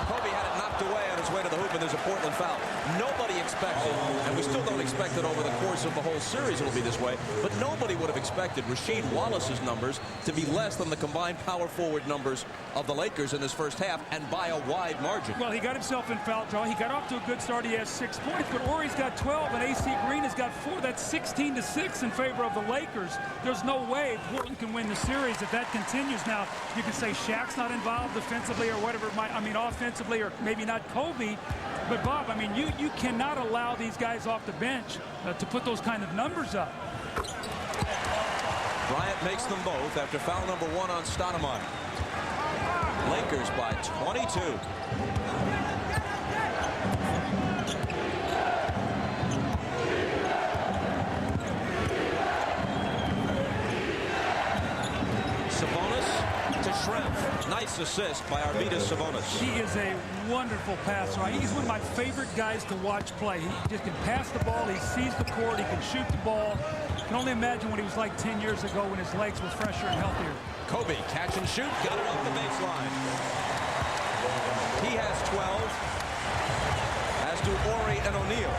Kobe had it knocked away on his way to the hoop, and there's a Portland foul. Nobody expected, and we still don't expect it over the course of the whole series it'll be this way, but nobody would have expected Rasheed Wallace's numbers to be less than the combined power forward numbers of the Lakers in this first half, and by a wide margin. Well, he got himself in foul trouble. He got off to a good start. He has 6 points, but Horry's got 12, and AC Green has got 4. That's 16-6 in favor of the Lakers. There's no way Portland can win the series if that continues. Now, you can say Shaq's not involved defensively or whatever it might, offensively, or maybe not Kobe. But, Bob, you cannot allow these guys off the bench to put those kind of numbers up. Bryant makes them both after foul number 1 on Stoudemire. Lakers by 22. Sabonis to Schrempf. Nice assist by Arvydas Sabonis. He is a wonderful passer. He's one of my favorite guys to watch play. He just can pass the ball. He sees the court. He can shoot the ball. I can only imagine what he was like 10 years ago when his legs were fresher and healthier. Kobe, catch and shoot, got it off the baseline. He has 12, as do Horry and O'Neal.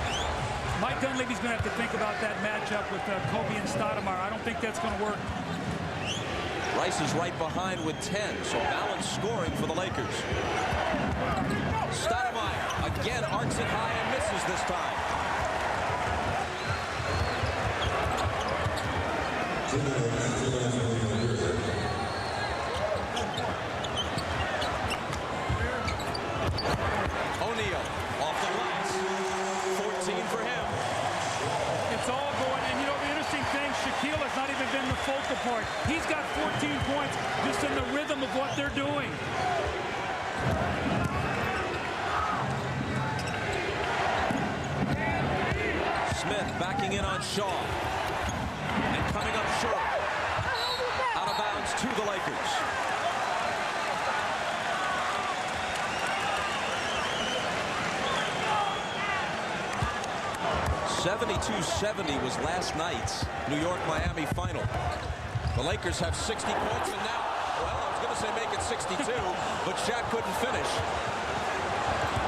Mike Dunleavy's going to have to think about that matchup with Kobe and Stoudemire. I don't think that's going to work. Rice is right behind with 10, so balanced scoring for the Lakers. Stoudemire again arcs it high and misses this time. O'Neal off the glass. 14 for him. It's all going, and the interesting thing, Shaquille has not even been the focal point. He's got 14 points just in the rhythm of what they're doing. Smith backing in on Shaw. And coming up short. Out of bounds to the Lakers. .72-70 was last night's New York-Miami final. The Lakers have 60 points, and now, well, I was going to say make it 62, but Shaq couldn't finish.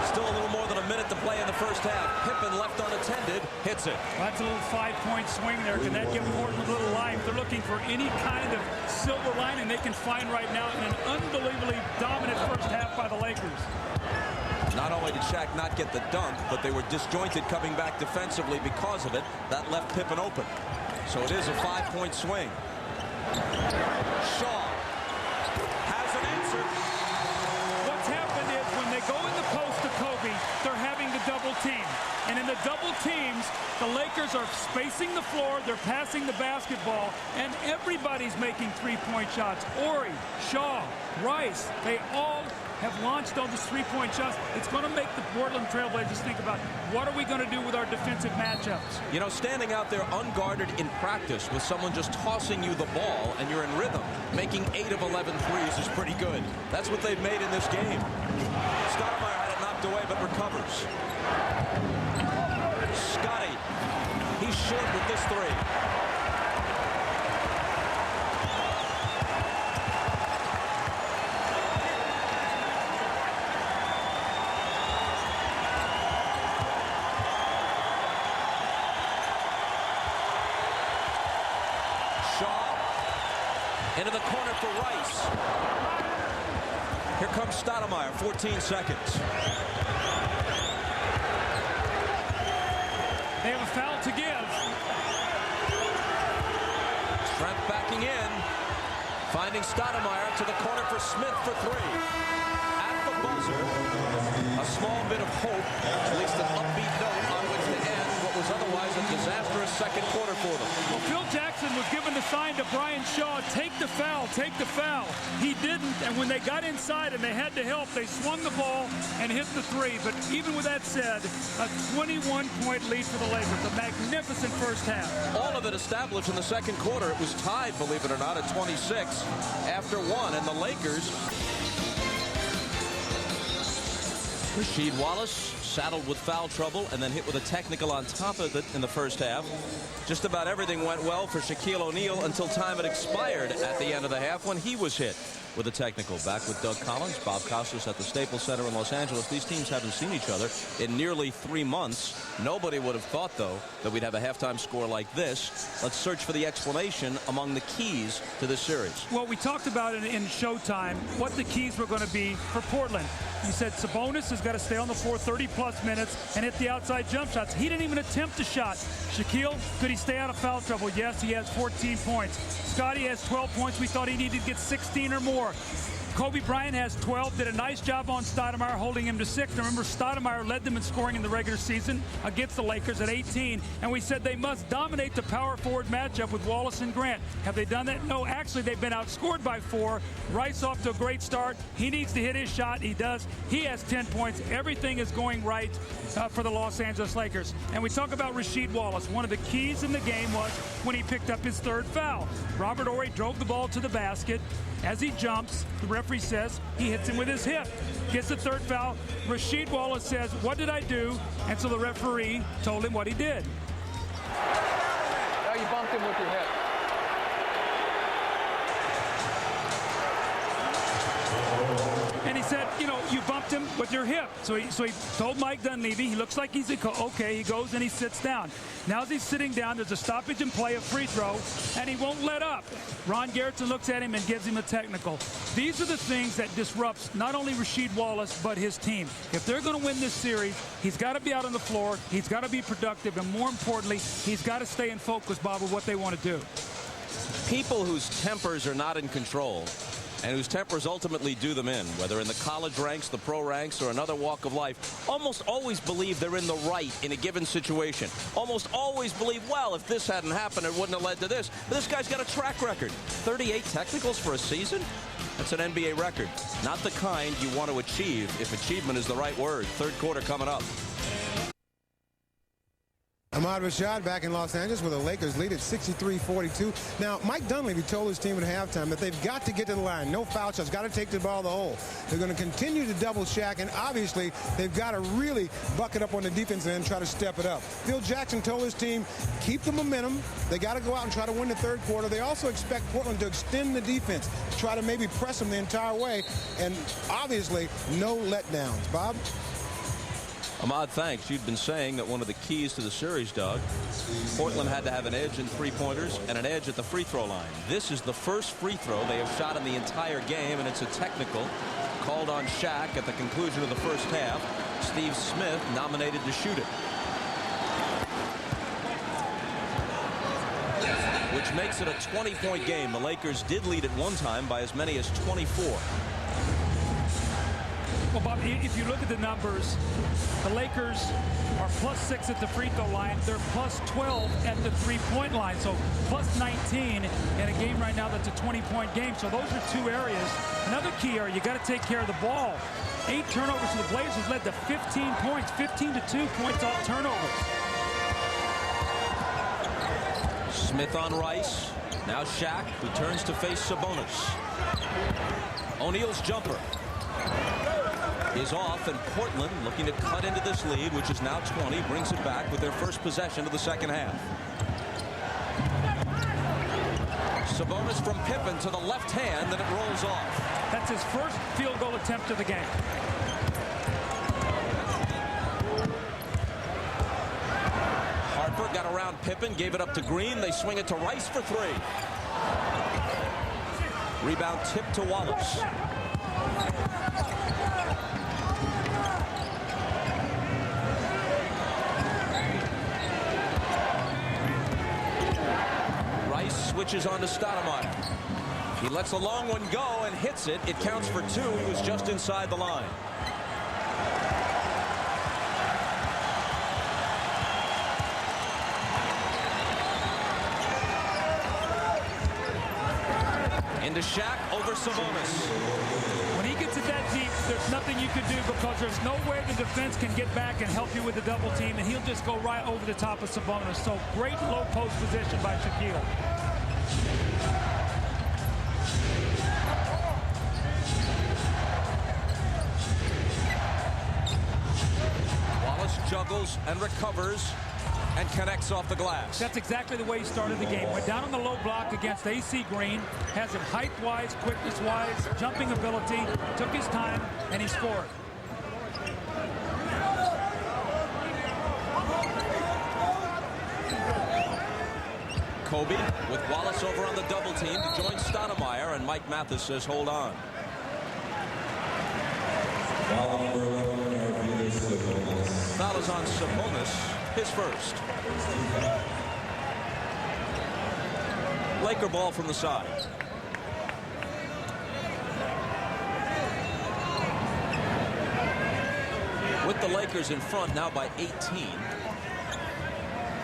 Still a little more than a minute to play in the first half. Pippen left unattended, hits it. Well, that's a little 5-point swing there. Can that give Portland a little life? They're looking for any kind of silver lining they can find right now in an unbelievably dominant first half by the Lakers. Not only did Shaq not get the dunk, but they were disjointed coming back defensively because of it. That left Pippen open. So it is a 5-point swing. Shaw has an answer. What's happened is when they go in the post to Kobe, they're having to double team. And in the double teams, the Lakers are spacing the floor, they're passing the basketball, and everybody's making three-point shots. Horry, Shaw, Rice, they all have launched on those three-point shots. It's going to make the Portland Trailblazers think about what are we going to do with our defensive matchups. You know, standing out there unguarded in practice with someone just tossing you the ball and you're in rhythm, making 8 of 11 threes is pretty good. That's what they've made in this game. Stoudemire had it knocked away but recovers. Scotty, he's short with this three. Into the corner for Rice. Here comes Stoudemire, 14 seconds. They have a foul to give. Trent backing in. Finding Stoudemire to the corner for Smith for 3. At the buzzer, a small bit of hope, at least an upbeat note on which to end what was otherwise a disastrous second quarter for them. Well, Phil Jackson was given the sign to Brian Shaw, take the foul, take the foul. He didn't, and when they got inside and they had to help, they swung the ball and hit the three. But even with that said, a 21-point lead for the Lakers, a magnificent first half. All of it established in the second quarter. It was tied, believe it or not, at 26 after one, and the Lakers. Rasheed Wallace saddled with foul trouble and then hit with a technical on top of it in the first half. Just about everything went well for Shaquille O'Neal until time had expired at the end of the half when he was hit with a technical. Back with Doug Collins, Bob Costas at the Staples Center in Los Angeles. These teams haven't seen each other in nearly 3 months. Nobody would have thought, though, that we'd have a halftime score like this. Let's search for the explanation among the keys to this series. Well, we talked about it in Showtime, what the keys were going to be for Portland. You said Sabonis has got to stay on the floor 30-plus minutes and hit the outside jump shots. He didn't even attempt a shot. Shaquille, could he stay out of foul trouble? Yes, he has 14 points. Scotty has 12 points. We thought he needed to get 16 or more. Kobe Bryant has 12, did a nice job on Stoudemire, holding him to 6. Remember, Stoudemire led them in scoring in the regular season against the Lakers at 18, and we said they must dominate the power forward matchup with Wallace and Grant. Have they done that? No, actually, they've been outscored by 4. Rice off to a great start. He needs to hit his shot. He does. He has 10 points. Everything is going right for the Los Angeles Lakers. And we talk about Rasheed Wallace. One of the keys in the game was when he picked up his 3rd foul. Robert Horry drove the ball to the basket. As he jumps, the referee says he hits him with his hip. Gets the 3rd foul. Rasheed Wallace says, "What did I do?" And so the referee told him what he did. Now you bumped him with your hip. And he said, you know, you bumped him with your hip. So he told Mike Dunleavy, he looks like he's okay. He goes and he sits down. Now as he's sitting down, there's a stoppage in play, a free throw, and he won't let up. Ron Garretson looks at him and gives him a technical. These are the things that disrupts not only Rasheed Wallace, but his team. If they're going to win this series, he's got to be out on the floor, he's got to be productive, and more importantly, he's got to stay in focus, Bob, with what they want to do. People whose tempers are not in control and whose tempers ultimately do them in, whether in the college ranks, the pro ranks, or another walk of life, almost always believe they're in the right in a given situation. Almost always believe, well, if this hadn't happened, it wouldn't have led to this. But this guy's got a track record. 38 technicals for a season? That's an NBA record. Not the kind you want to achieve, if achievement is the right word. 3rd quarter coming up. Ahmad Rashad back in Los Angeles with the Lakers lead at 63-42. Now, Mike Dunleavy told his team at halftime that they've got to get to the line. No foul shots. Got to take the ball to the hole. They're going to continue to double Shaq, and obviously they've got to really bucket up on the defense end and try to step it up. Phil Jackson told his team, keep the momentum. They got to go out and try to win the 3rd quarter. They also expect Portland to extend the defense, try to maybe press them the entire way, and obviously no letdowns. Bob? Ahmad, thanks. You'd been saying that one of the keys to the series, Doug, Portland had to have an edge in 3-pointers and an edge at the free throw line. This is the first free throw they have shot in the entire game, and it's a technical called on Shaq at the conclusion of the first half. Steve Smith nominated to shoot it, which makes it a 20-point game. The Lakers did lead at one time by as many as 24. Well, Bob, if you look at the numbers, the Lakers are +6 at the free throw line. They're +12 at the 3-point line. So +19 in a game right now that's a 20-point game. So those are 2 areas. Another key area, you got to take care of the ball. 8 turnovers for the Blazers led to 15 points, 15-2 points off turnovers. Smith on Rice. Now Shaq, who turns to face Sabonis. O'Neal's jumper is off, and Portland, looking to cut into this lead, which is now 20, brings it back with their first possession of the second half. Sabonis from Pippen to the left hand, and it rolls off. That's his first field goal attempt of the game. Harper got around Pippen, gave it up to Green. They swing it to Rice for 3. Rebound tip to Wallace. Rice switches on to Stoudemire. He lets a long one go and hits it. It counts for 2. He was just inside the line. Into Shaq over Sabonis. When he gets it that deep, there's nothing you can do because there's no way the defense can get back and help you with the double team, and he'll just go right over the top of Sabonis. So great low post position by Shaquille. Wallace juggles and recovers and connects off the glass. That's exactly the way he started the game. Went down on the low block against AC Green, has it height-wise, quickness-wise, jumping ability, took his time, and he scored. Kobe with Wallace over on the double team to join Stoudemire, and Mike Mathis says hold on. Foul is on Sabonis, his first. Laker ball from the side. With the Lakers in front now by 18.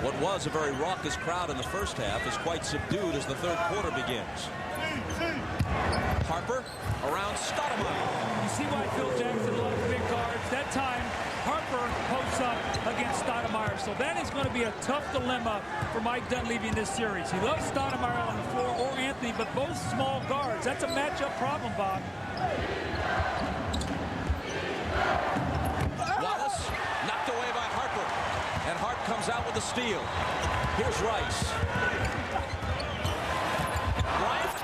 What was a very raucous crowd in the first half is quite subdued as the third quarter begins. Harper around Stoudemire. You see why Phil Jackson loves big guards. That time, Harper posts up against Stoudemire. So that is going to be a tough dilemma for Mike Dunleavy in this series. He loves Stoudemire on the floor or Anthony, but both small guards. That's a matchup problem, Bob. Wallace knocked away by Harper. And Hart comes out with the steal. Here's Rice. Bryant.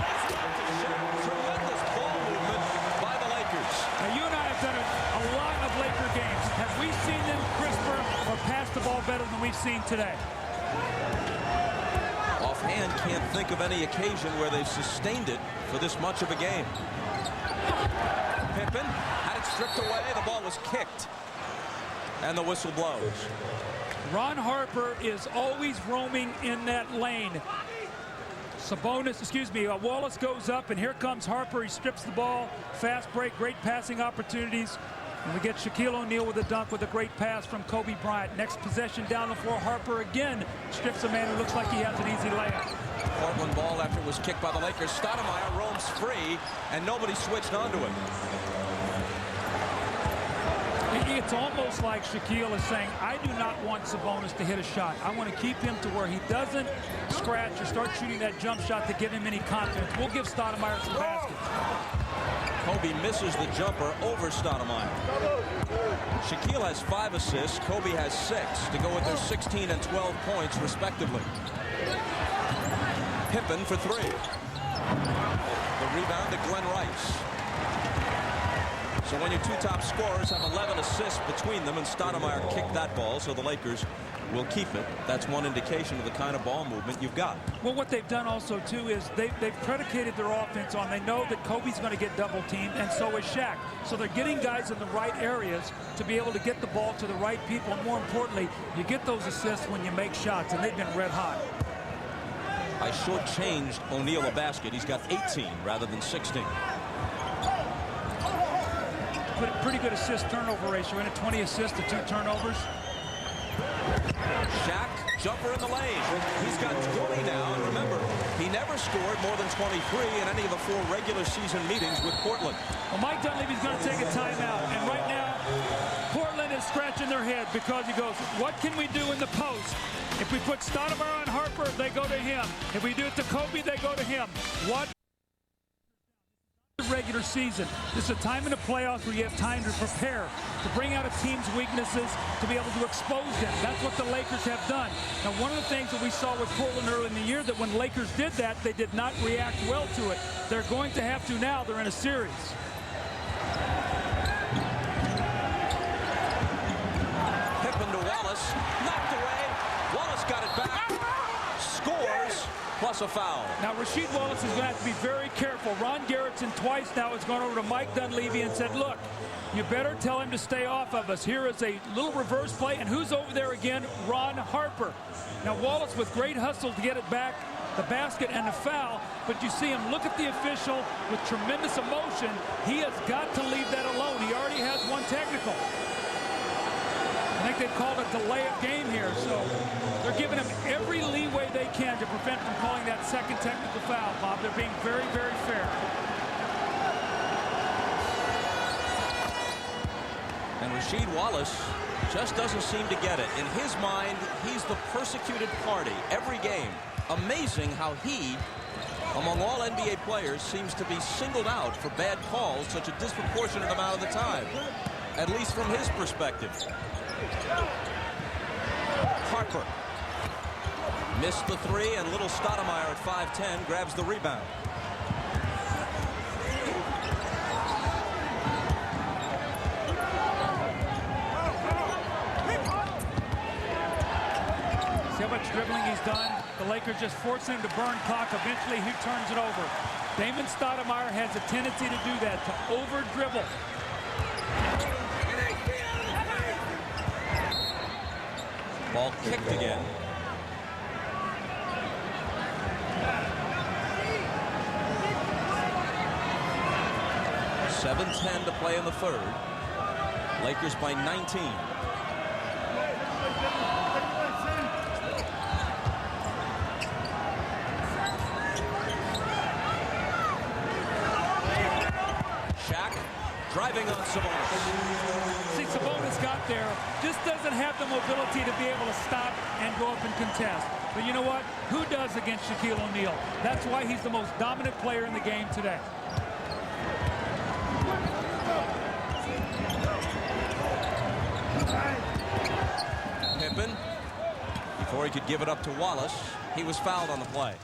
Tremendous ball movement by the Lakers. Now, you and I have done a lot of Laker games. Have we seen them crisper or pass the ball better than we've seen today? Offhand, can't think of any occasion where they've sustained it for this much of a game. Pippen had it stripped away. The ball was kicked. And the whistle blows. Ron Harper is always roaming in that lane. Wallace goes up, and here comes Harper. He strips the ball. Fast break, great passing opportunities. And we get Shaquille O'Neal with a dunk with a great pass from Kobe Bryant. Next possession down the floor, Harper again strips a man who looks like he has an easy layup. Portland ball after it was kicked by the Lakers. Stoudemire roams free, and nobody switched onto him. It's almost like Shaquille is saying, I do not want Sabonis to hit a shot. I want to keep him to where he doesn't scratch or start shooting that jump shot to give him any confidence. We'll give Stoudemire some baskets. Kobe misses the jumper over Stoudemire. Shaquille has 5 assists. Kobe has 6 to go with their 16 and 12 points, respectively. Pippen for 3. The rebound to Glenn Rice. So when your two top scorers have 11 assists between them, and Stoudemire kicked that ball, so the Lakers will keep it. That's one indication of the kind of ball movement you've got. Well, what they've done also, too, is they've predicated their offense on, they know that Kobe's going to get double teamed, and so is Shaq. So they're getting guys in the right areas to be able to get the ball to the right people. And more importantly, you get those assists when you make shots, and they've been red hot. I shortchanged O'Neal a basket. He's got 18 rather than 16. Pretty good assist-turnover ratio in it, 20 assists to 2 turnovers. Shaq, jumper in the lane. He's got 20 now, and remember, he never scored more than 23 in any of the 4 regular season meetings with Portland. Well, Mike Dunleavy's going to take a timeout, and right now, Portland is scratching their head because he goes, what can we do in the post? If we put Stoudemire on Harper, they go to him. If we do it to Kobe, they go to him. What? Regular season. This is a time in the playoffs where you have time to prepare, to bring out a team's weaknesses, to be able to expose them. That's what the Lakers have done. Now, one of the things that we saw with Portland early in the year, that when the Lakers did that, they did not react well to it. They're going to have to now. They're in a series. Pippen to Wallace, knocked away. Wallace got it back. Scores. Plus a foul. Now, Rasheed Wallace is going to have to be very careful. Ron Gerritsen twice now has gone over to Mike Dunleavy and said, look, you better tell him to stay off of us. Here is a little reverse play, and who's over there again? Ron Harper. Now, Wallace with great hustle to get it back, the basket and the foul, but you see him look at the official with tremendous emotion. He has got to leave that alone. He already has 1 technical. I think they've called a delay of game here. So they're giving him every leeway they can to prevent from calling that second technical foul, Bob. They're being very, very fair. And Rasheed Wallace just doesn't seem to get it. In his mind, he's the persecuted party every game. Amazing how he, among all NBA players, seems to be singled out for bad calls such a disproportionate amount of the time, at least from his perspective. Harper missed the three, and little Stoudemire at 5'10" grabs the rebound. See how much dribbling he's done? The Lakers just forcing him to burn clock. Eventually, he turns it over. Damon Stoudemire has a tendency to do that, to over-dribble. Ball kicked again. .7:10 to play in the third. Lakers by 19. Driving on Sabonis. See, Sabonis got there, just doesn't have the mobility to be able to stop and go up and contest. But you know what? Who does against Shaquille O'Neal? That's why he's the most dominant player in the game today. Pippen, before he could give it up to Wallace, he was fouled on the play.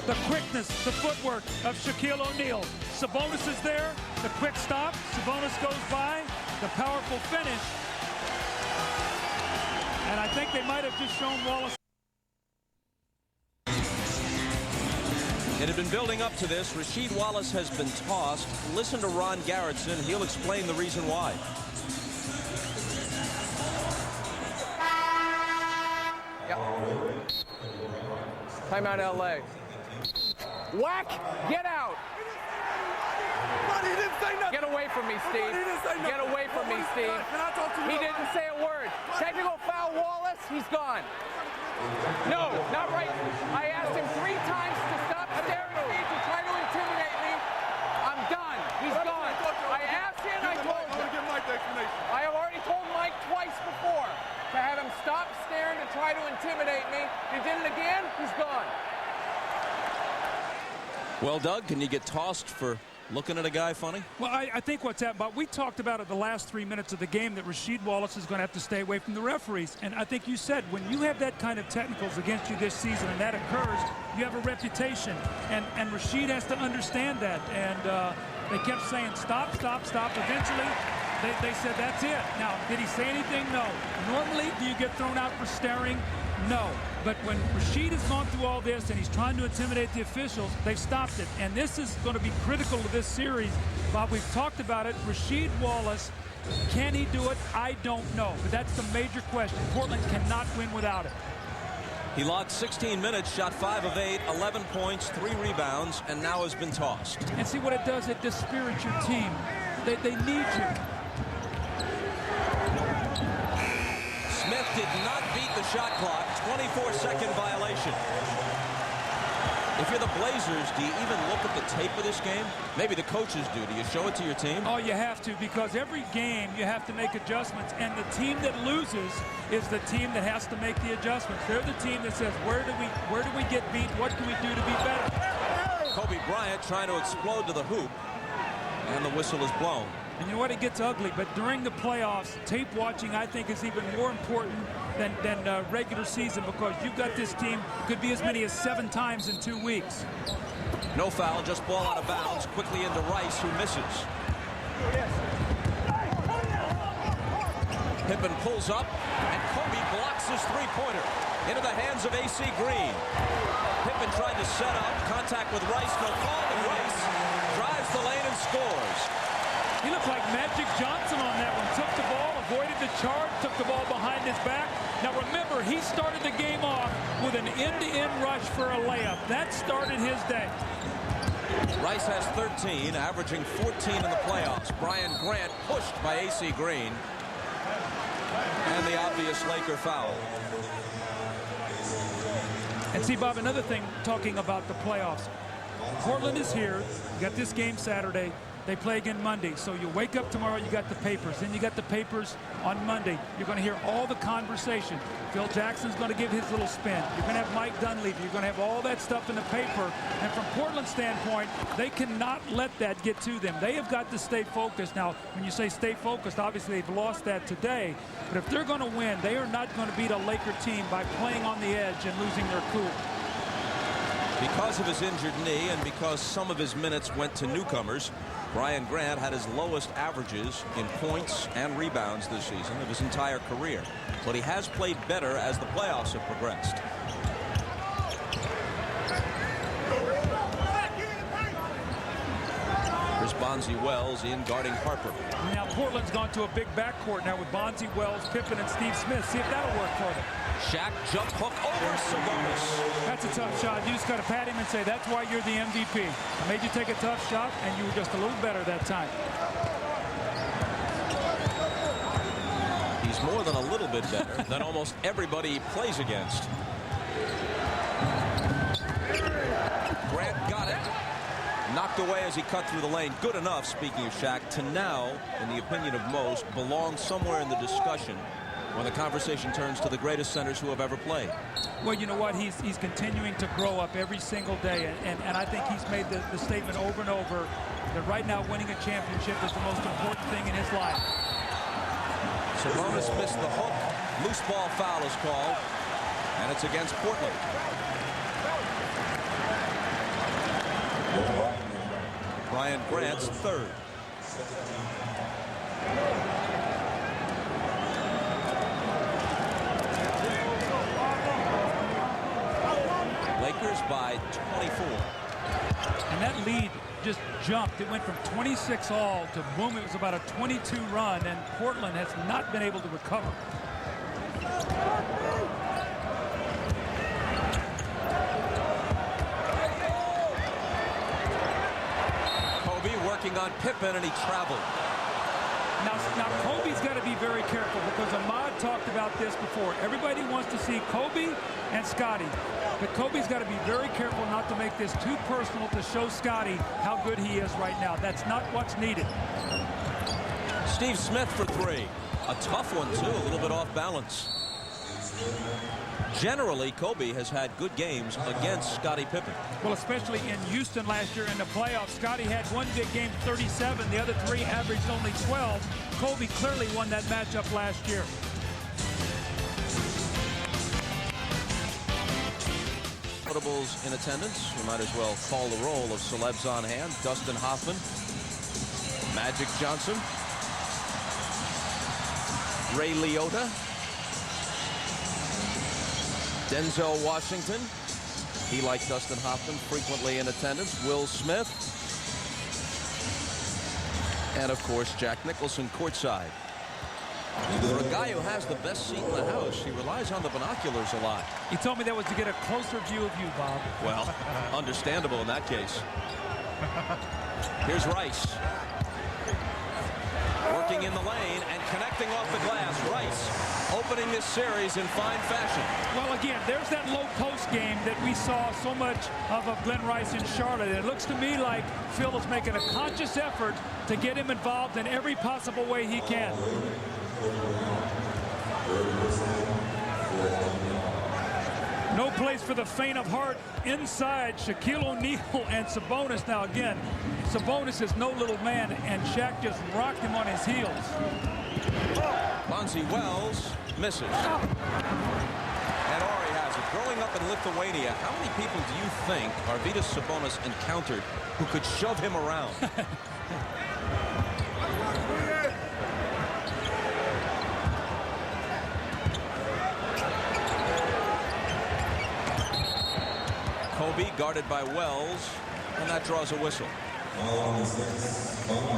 The quickness, the footwork of Shaquille O'Neal. Sabonis is there. The quick stop. Sabonis goes by. The powerful finish. And I think they might have just shown Wallace. It had been building up to this. Rasheed Wallace has been tossed. Listen to Ron Garretson. He'll explain the reason why. Timeout, LA. Whack! Get out! But he didn't say nothing. Get away from me, Steve. He didn't say nothing. Get away from me, Steve. Can I talk to you? He didn't say a word. Technical foul, Wallace. He's gone. No, not right. I asked him 3 times to stop staring at me to try to intimidate me. I'm done. He's gone. I asked him. I told him. I'm gonna give Mike the explanation. I have already told Mike twice before to have him stop staring to try to intimidate me. He did it again. He's gone. Well, Doug, can you get tossed for looking at a guy funny? Well, I think what's happened, but we talked about it the last 3 minutes of the game that Rasheed Wallace is going to have to stay away from the referees. And I think you said when you have that kind of technicals against you this season and that occurs, you have a reputation. And Rasheed has to understand that. And they kept saying, stop, stop, stop. Eventually, they said, that's it. Now, did he say anything? No. Normally, do you get thrown out for staring? No. But when Rasheed has gone through all this and he's trying to intimidate the officials, they've stopped it. And this is going to be critical to this series. Bob, we've talked about it. Rasheed Wallace, can he do it? I don't know. But that's the major question. Portland cannot win without it. He logged 16 minutes, shot 5 of 8, 11 points, 3 rebounds, and now has been tossed. And see what it does? It dispirits your team. They need you. Smith did not beat the shot clock. 24-second violation. If you're the Blazers, do you even look at the tape of this game? Maybe the coaches do. Do you show it to your team? Oh, you have to, because every game you have to make adjustments, and the team that loses is the team that has to make the adjustments. They're the team that says, where do we get beat? What can we do to be better? Kobe Bryant trying to explode to the hoop, and the whistle is blown. And you know what? It gets ugly, but during the playoffs, tape watching, I think, is even more important than regular season, because you've got this team, could be as many as 7 times in 2 weeks. No foul, just ball out of bounds, quickly into Rice, who misses. Pippen pulls up, and Kobe blocks his three-pointer into the hands of A.C. Green. Pippen tried to set up, contact with Rice, no call, and Rice drives the lane and scores. He looked like Magic Johnson on that one. Took the ball, avoided the charge, took the ball behind his back. Now remember, he started the game off with an end-to-end rush for a layup. That started his day. Rice has 13, averaging 14 in the playoffs. Brian Grant pushed by A.C. Green. And the obvious Laker foul. And see, Bob, another thing, talking about the playoffs. Portland is here. You got this game Saturday. They play again Monday. So you wake up tomorrow, you got the papers. Then you got the papers on Monday. You're going to hear all the conversation. Phil Jackson's going to give his little spin. You're going to have Mike Dunleavy. You're going to have all that stuff in the paper. And from Portland's standpoint, they cannot let that get to them. They have got to stay focused. Now, when you say stay focused, obviously they've lost that today. But if they're going to win, they are not going to beat a Laker team by playing on the edge and losing their cool. Because of his injured knee and because some of his minutes went to newcomers, Brian Grant had his lowest averages in points and rebounds this season of his entire career. But he has played better as the playoffs have progressed. Here's Bonzi Wells in guarding Harper. Now Portland's gone to a big backcourt now with Bonzi Wells, Pippen, and Steve Smith. See if that'll work for them. Shaq jump hook over Sabonis. That's a tough shot. You just got to pat him and say, that's why you're the MVP. I made you take a tough shot, and you were just a little better that time. He's more than a little bit better than almost everybody he plays against. Grant got it. Knocked away as he cut through the lane. Good enough, speaking of Shaq, to now, in the opinion of most, belong somewhere in the discussion when the conversation turns to the greatest centers who have ever played. Well, you know what? He's continuing to grow up every single day, and I think he's made the statement over and over that right now winning a championship is the most important thing in his life. Sabonis missed the hook. Loose ball foul is called, and it's against Portland. Brian Grant's third. Lakers by 24. And that lead just jumped. It went from 26-all to boom, it was about a 22 run, and Portland has not been able to recover. Kobe working on Pippen, and he traveled. Now Kobe's got to be very careful because Ahmad talked about this before. Everybody wants to see Kobe and Scotty. But Kobe's got to be very careful not to make this too personal to show Scotty how good he is right now. That's not what's needed. Steve Smith for three. A tough one, too. A little bit off balance. Generally, Kobe has had good games against Scottie Pippen. Well, especially in Houston last year in the playoffs. Scotty had one big game, 37. The other three averaged only 12. Kobe clearly won that matchup last year. Notables in attendance. We might as well call the roll of celebs on hand. Dustin Hoffman, Magic Johnson, Ray Liotta, Denzel Washington. He, like Dustin Hoffman, frequently in attendance. Will Smith. And, of course, Jack Nicholson courtside. For a guy who has the best seat in the house, he relies on the binoculars a lot. He told me that was to get a closer view of you, Bob. Well, understandable in that case. Here's Rice. Working in the lane and connecting off the glass. Rice opening this series in fine fashion. Well, again, there's that low post game that we saw so much of Glenn Rice in Charlotte. It looks to me like Phil is making a conscious effort to get him involved in every possible way he can. No place for the faint of heart inside. Shaquille O'Neal and Sabonis. Now again, Sabonis is no little man, and Shaq just rocked him on his heels. Bonzi Wells misses. And Ori has it. Growing up in Lithuania, how many people do you think Arvydas Sabonis encountered who could shove him around? Kobe guarded by Wells, and that draws a whistle.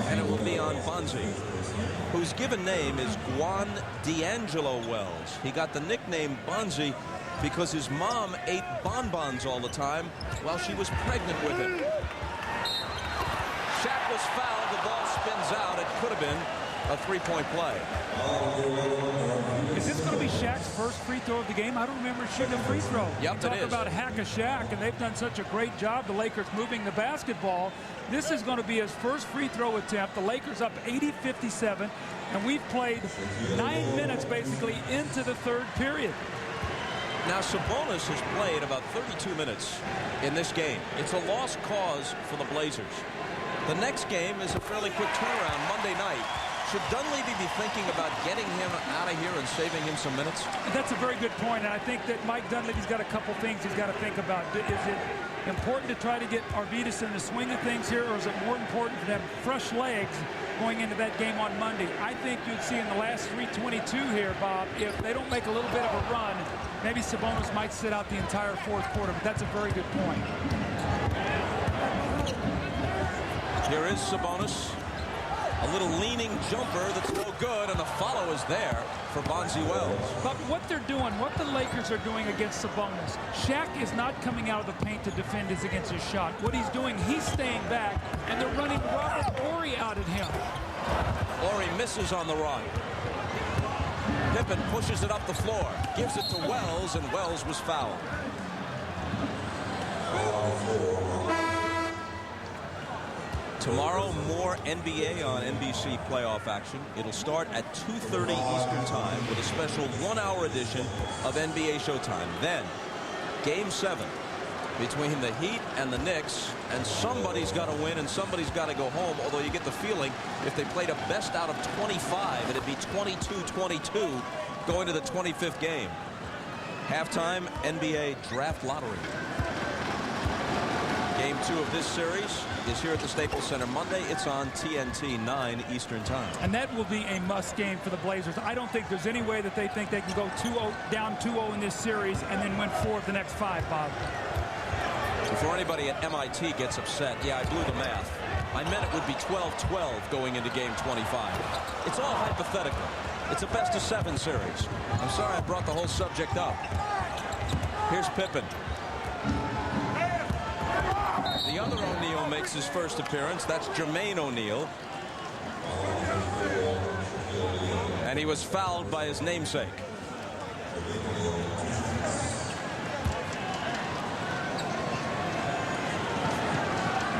And it will be on Bonzi, whose given name is Juan D'Angelo Wells. He got the nickname Bonzi because his mom ate bonbons all the time while she was pregnant with him. have been a three-point play. Is this going to be Shaq's first free throw of the game? I don't remember shooting a free throw. Yep, Talk about hack a Shaq, and they've done such a great job, the Lakers, moving the basketball. This is going to be his first free throw attempt. The Lakers up 80-57, and we've played 9 minutes basically into the third period. Now, Sabonis has played about 32 minutes in this game. It's a lost cause for the Blazers. The next game is a fairly quick turnaround Monday night. Should Dunleavy be thinking about getting him out of here and saving him some minutes? That's a very good point, and I think that Mike Dunleavy's got a couple things he's got to think about. Is it important to try to get Arvydas in the swing of things here, or is it more important to have fresh legs going into that game on Monday? I think you'd see in the last 3:22 here, Bob, if they don't make a little bit of a run, maybe Sabonis might sit out the entire fourth quarter, but that's a very good point. Here is Sabonis. A little leaning jumper that's no good, and the follow is there for Bonzi Wells. But what they're doing, what the Lakers are doing against Sabonis, Shaq is not coming out of the paint to defend against his shot. What he's doing, he's staying back, and they're running Robert Horry out at him. Horry misses on the run. Pippen pushes it up the floor, gives it to Wells, and Wells was fouled. Tomorrow, more NBA on NBC playoff action. It'll start at 2:30 Eastern Time with a special 1-hour edition of NBA Showtime. Then, Game 7 between the Heat and the Knicks, and somebody's got to win and somebody's got to go home, although you get the feeling if they played a best out of 25, it'd be 22-22 going to the 25th game. Halftime NBA Draft Lottery. Game 2 of this series is here at the Staples Center Monday. It's on TNT 9 Eastern Time. And that will be a must game for the Blazers. I don't think there's any way that they think they can go 2-0, down 2-0 in this series and then win 4 of the next 5, Bob. Before anybody at MIT gets upset, yeah, I blew the math. I meant it would be 12-12 going into game 25. It's all hypothetical. It's a best-of-7 series. I'm sorry I brought the whole subject up. Here's Pippen. The other O'Neal makes his first appearance. That's Jermaine O'Neal. And he was fouled by his namesake.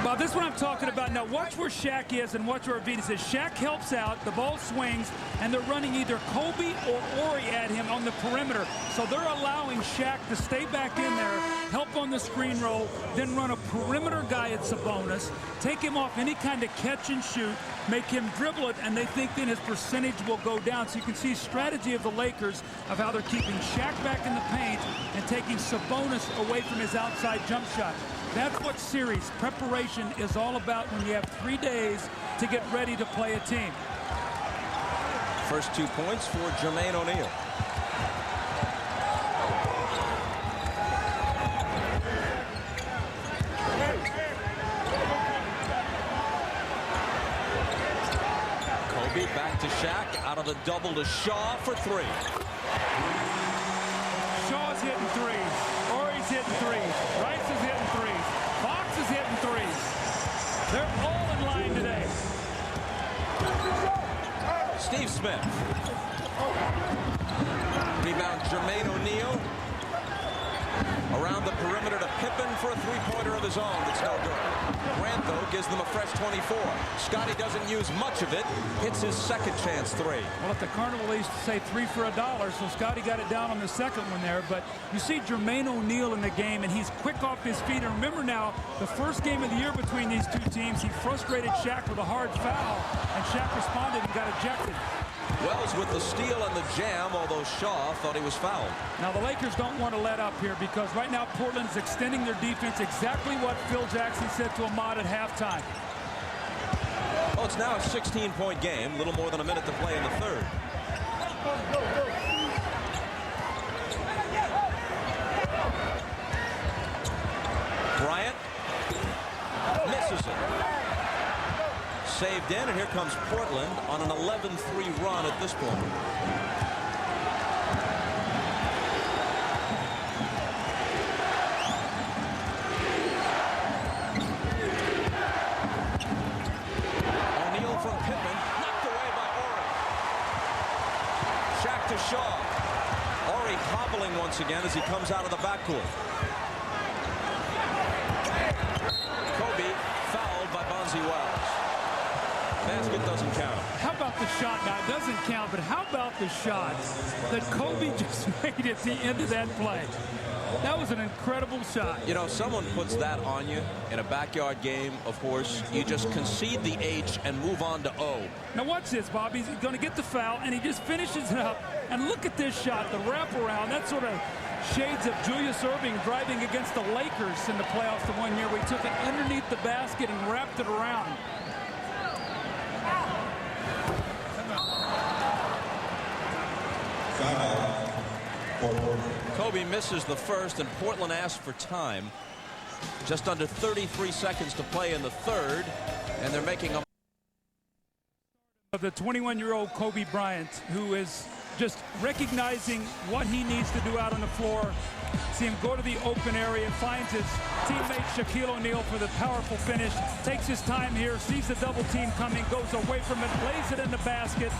Bob, this is what I'm talking about. Now, watch where Shaq is and watch where Arvydas is. Shaq helps out, the ball swings, and they're running either Kobe or Horry at him on the perimeter. So they're allowing Shaq to stay back in there, help on the screen roll, then run a perimeter guy at Sabonis, take him off any kind of catch and shoot, make him dribble it, and they think then his percentage will go down. So you can see strategy of the Lakers of how they're keeping Shaq back in the paint and taking Sabonis away from his outside jump shot. That's what series preparation is all about when you have 3 days to get ready to play a team. First 2 points for Jermaine O'Neal. Kobe back to Shaq, out of the double to Shaw for 3. Shaw's hitting threes. Horry's hitting threes. Rice is hitting threes. Fox is hitting threes. They're all in line today. Steve Smith. Rebound Jermaine O'Neal. Around the perimeter to Pippen for a three-pointer of his own. That's no good. Grant, though, gives them a fresh 24. Scotty doesn't use much of it. Hits his second chance 3. Well, at the Carnival, they used to say 3 for $1, so Scotty got it down on the second one there. But you see Jermaine O'Neal in the game, and he's quick off his feet. And remember now, the first game of the year between these two teams, he frustrated Shaq with a hard foul, and Shaq responded and got ejected. Wells with the steal and the jam, although Shaw thought he was fouled. Now, the Lakers don't want to let up here because right now Portland's extending their defense, exactly what Phil Jackson said to Ahmad at halftime. Well, it's now a 16-point game, a little more than a minute to play in the third. Bryant misses it. Saved in, and here comes Portland on an 11-3 run at this point. O'Neal from Pippen, knocked dribbling once again as he comes out of the backcourt. Kobe fouled by Bonzi Wells. Basket doesn't count. How about the shot? Now, it doesn't count, but how about the shot that Kobe just made at the end of that play? That was an incredible shot. You know, someone puts that on you in a backyard game, of course. You just concede the H and move on to O. Now watch this, Bob. He's going to get the foul, and he just finishes it up. And look at this shot, the wraparound. That sort of shades of Julius Erving driving against the Lakers in the playoffs the one year where he took it underneath the basket and wrapped it around. Kobe misses the first, and Portland asks for time. Just under 33 seconds to play in the third, and they're making a... The 21-year-old Kobe Bryant, who is just recognizing what he needs to do out on the floor. See him go to the open area, finds his teammate Shaquille O'Neal for the powerful finish, takes his time here, sees the double team coming, goes away from it, lays it in the basket.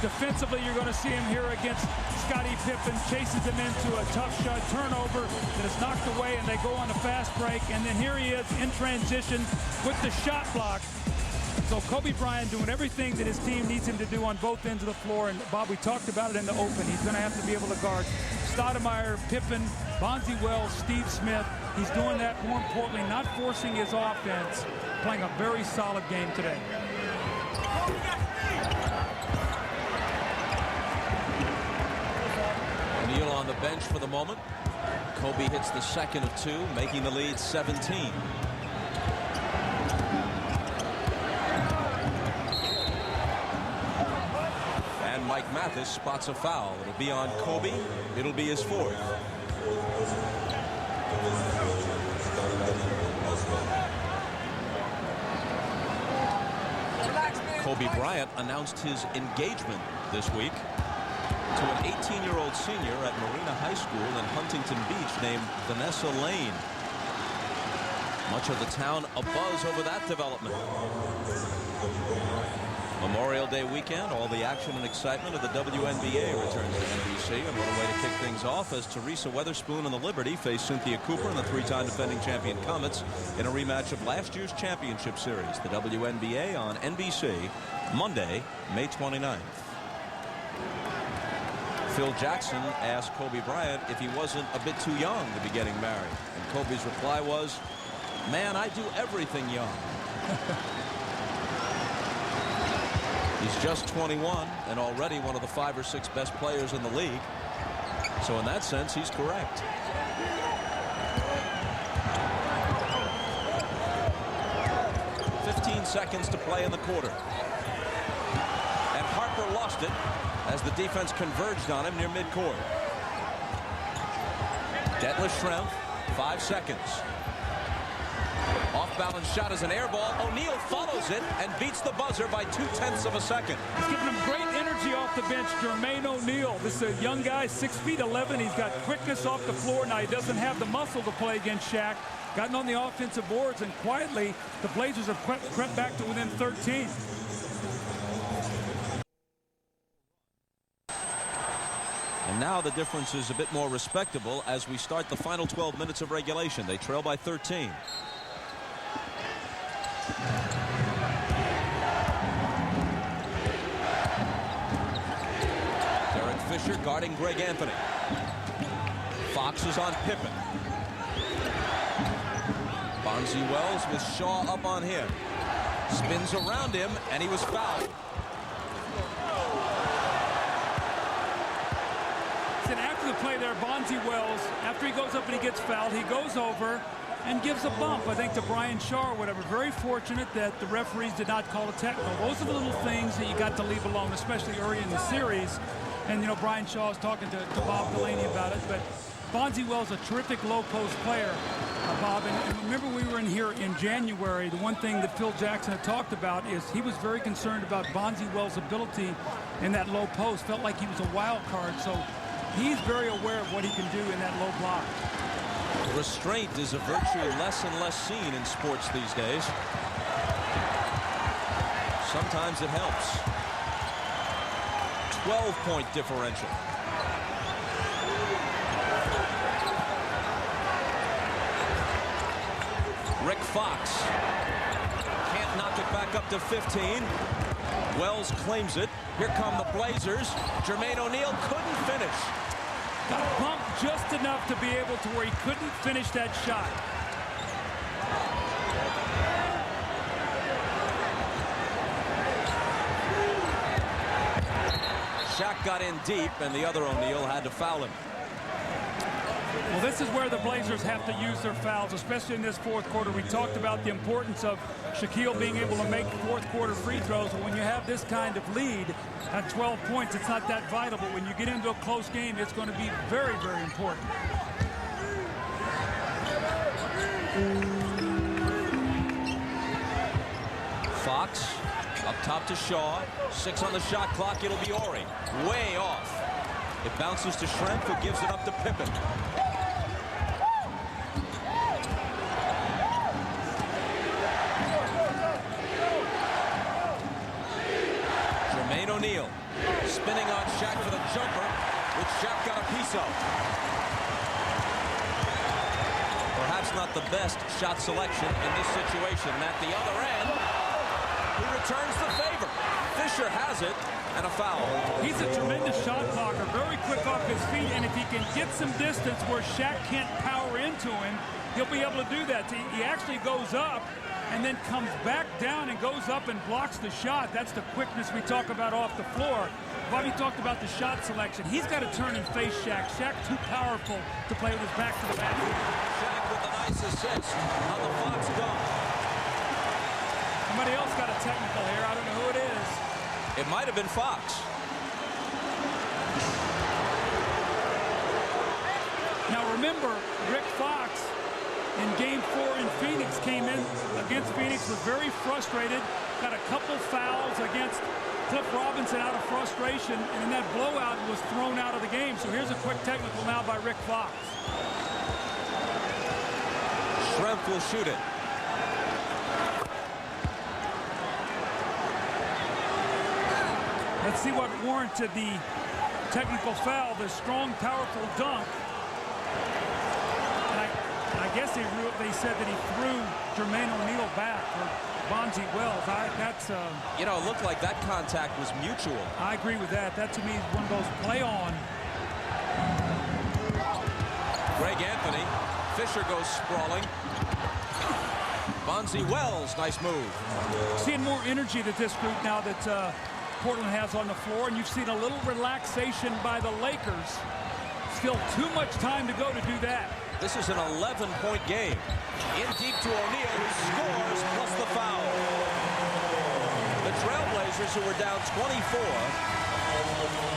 Defensively, you're going to see him here against Scottie Pippen, chases him into a tough shot, turnover that is knocked away, and they go on a fast break. And then here he is in transition with the shot block. So Kobe Bryant doing everything that his team needs him to do on both ends of the floor. And Bob, we talked about it in the open. He's going to have to be able to guard Stoudemire, Pippen, Bonzi Wells, Steve Smith. He's doing that, more importantly, not forcing his offense, playing a very solid game today. O'Neal on the bench for the moment. Kobe hits the second of two, making the lead 17. And Mike Mathis spots a foul. It'll be on Kobe. It'll be his fourth. Kobe Bryant announced his engagement this week to an 18-year-old senior at Marina High School in Huntington Beach named Vanessa Lane. Much of the town abuzz over that development. Memorial Day weekend, all the action and excitement of the WNBA returns to NBC. And what a way to kick things off as Teresa Weatherspoon and the Liberty face Cynthia Cooper and the three-time defending champion Comets in a rematch of last year's championship series. The WNBA on NBC, Monday, May 29th. Phil Jackson asked Kobe Bryant if he wasn't a bit too young to be getting married. And Kobe's reply was, "Man, I do everything young." He's just 21 and already one of the 5 or 6 best players in the league. So in that sense, he's correct. "15 seconds to play in the quarter. And Harper lost it as the defense converged on him near midcourt. Detlef Schrempf, 5 seconds. Off-balance shot is an air ball. O'Neal follows it and beats the buzzer by 0.2 of a second. He's giving him great energy off the bench, Jermaine O'Neal. This is a young guy, 6'11". He's got quickness off the floor. Now, he doesn't have the muscle to play against Shaq. Gotten on the offensive boards, and quietly, the Blazers have crept back to within 13. And now the difference is a bit more respectable as we start the final 12 minutes of regulation. They trail by 13. Derek Fisher guarding Greg Anthony. Fox is on Pippen. Bonzi Wells with Shaw up on him. Spins around him, and he was fouled. And after the play there, Bonzi Wells, after he goes up and he gets fouled, he goes over and gives a bump, I think, to Brian Shaw or whatever. Very fortunate that the referees did not call a technical. Those are the little things that you got to leave alone, especially early in the series. And, you know, Brian Shaw is talking to Bob Delaney about it. But Bonzi Wells, a terrific low-post player, Bob. And remember, we were in here in January. The one thing that Phil Jackson had talked about is he was very concerned about Bonzi Wells' ability in that low post. Felt like he was a wild card. So he's very aware of what he can do in that low block. Restraint is a virtue less and less seen in sports these days. Sometimes it helps. 12-point differential. Rick Fox can't knock it back up to 15. Wells claims it. Here come the Blazers. Jermaine O'Neal couldn't finish. Got bumped just enough to be able to where he couldn't finish that shot. Shaq got in deep, and the other O'Neal had to foul him. Well, this is where the Blazers have to use their fouls, especially in this fourth quarter. We talked about the importance of Shaquille being able to make fourth quarter free throws. But when you have this kind of lead at 12 points, it's not that vital. But when you get into a close game, it's going to be very, very important. Fox up top to Shaw. 6 on the shot clock. It'll be Horry. Way off. It bounces to Schrempf, who gives it up to Pippen. Jermaine O'Neal spinning on Shaq for the jumper, which Shaq got a piece of. Perhaps not the best shot selection in this situation. And at the other end, he returns the favor. Fisher has it, and a foul. He's a tremendous shot blocker, very quick off his feet, and if he can get some distance where Shaq can't power into him, he'll be able to do that. He actually goes up and then comes back down and goes up and blocks the shot. That's the quickness we talk about off the floor. Bobby talked about the shot selection. He's got to turn and face Shaq. Shaq too powerful to play with his back to the basket. Shaq with a nice assist on the Fox dunk. Somebody else got a technical here. I don't know who it is. It might have been Fox. Now remember, Rick Fox in Game 4 in Phoenix came in against Phoenix, was very frustrated, got a couple fouls against Cliff Robinson out of frustration, and in that blowout was thrown out of the game. So here's a quick technical now by Rick Fox. Schrempf will shoot it. Let's see what warranted the technical foul, the strong, powerful dunk. And I guess they said that he threw Jermaine O'Neal back for Bonzi Wells. That's you know, it looked like that contact was mutual. I agree with that. That to me is one of those play on. Greg Anthony. Fisher goes sprawling. Bonzi Wells, nice move. Seeing more energy to this group now that Portland has on the floor, and you've seen a little relaxation by the Lakers. Still too much time to go to do that. This is an 11-point game. In deep to O'Neal, who scores plus the foul. The Trailblazers, who were down 24,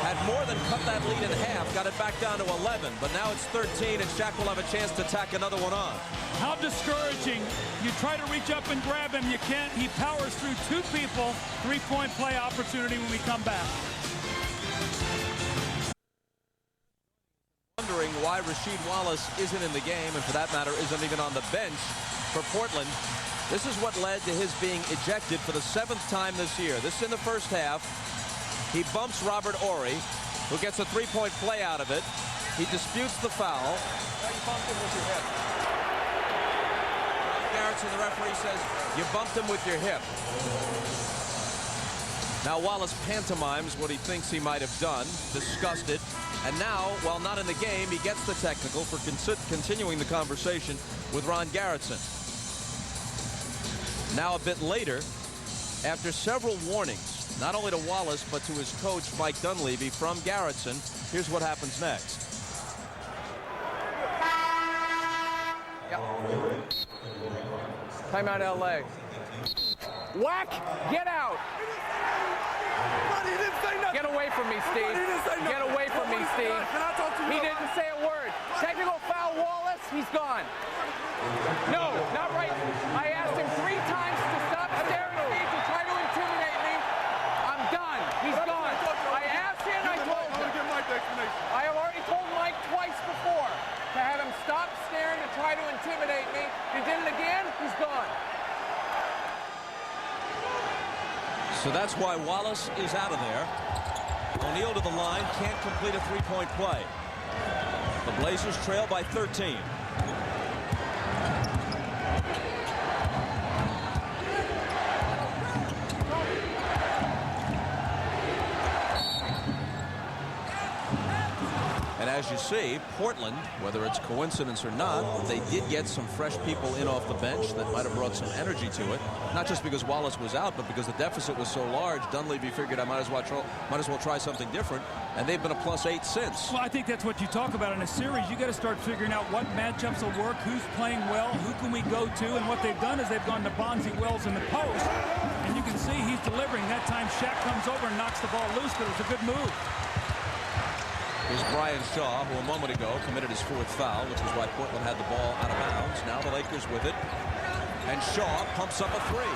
had more than cut that lead in half, got it back down to 11, but now it's 13, and Shaq will have a chance to tack another one on. How discouraging. You try to reach up and grab him, you can't. He powers through 2 people. 3-point play opportunity when we come back. Wondering why Rasheed Wallace isn't in the game, and for that matter isn't even on the bench for Portland. This is what led to his being ejected for the 7th time this year. This in the first half. He bumps Robert Horry, who gets a 3-point play out of it. He disputes the foul. Now you bumped him with your hip. Garrettson, the referee, says you bumped him with your hip. Now Wallace pantomimes what he thinks he might have done, disgusted. And now, while not in the game, he gets the technical for continuing the conversation with Ron Garrettson. Now a bit later, after several warnings, not only to Wallace, but to his coach, Mike Dunleavy, from Garrettson, here's what happens next. Timeout, LA. Whack! Get out! Buddy, he didn't say nothing. Get away from me, Steve. Buddy, he didn't say nothing. Get away from me, Steve. Can I talk to you? He didn't say a word. Technical foul, Wallace. He's gone. No, not right. I asked him 3 times to stop staring at me to try to intimidate me. I'm done. He's gone. I asked him. I told him. I have already told Mike twice before to have him stop staring to try to intimidate me. He did it again. He's gone. So that's why Wallace is out of there. O'Neal to the line, can't complete a 3-point play. The Blazers trail by 13. as you see, Portland, whether it's coincidence or not, they did get some fresh people in off the bench that might have brought some energy to it. Not just because Wallace was out, but because the deficit was so large. Dunleavy figured I might as well try something different, and they've been a +8 since. Well, I think that's what you talk about in a series. You got to start figuring out what matchups will work, who's playing well, who can we go to, and what they've done is they've gone to Bonzi Wells in the post, and you can see he's delivering. That time Shaq comes over and knocks the ball loose, but it was a good move. Here's Brian Shaw, who a moment ago committed his 4th foul, which is why Portland had the ball out of bounds. Now the Lakers with it. And Shaw pumps up a 3.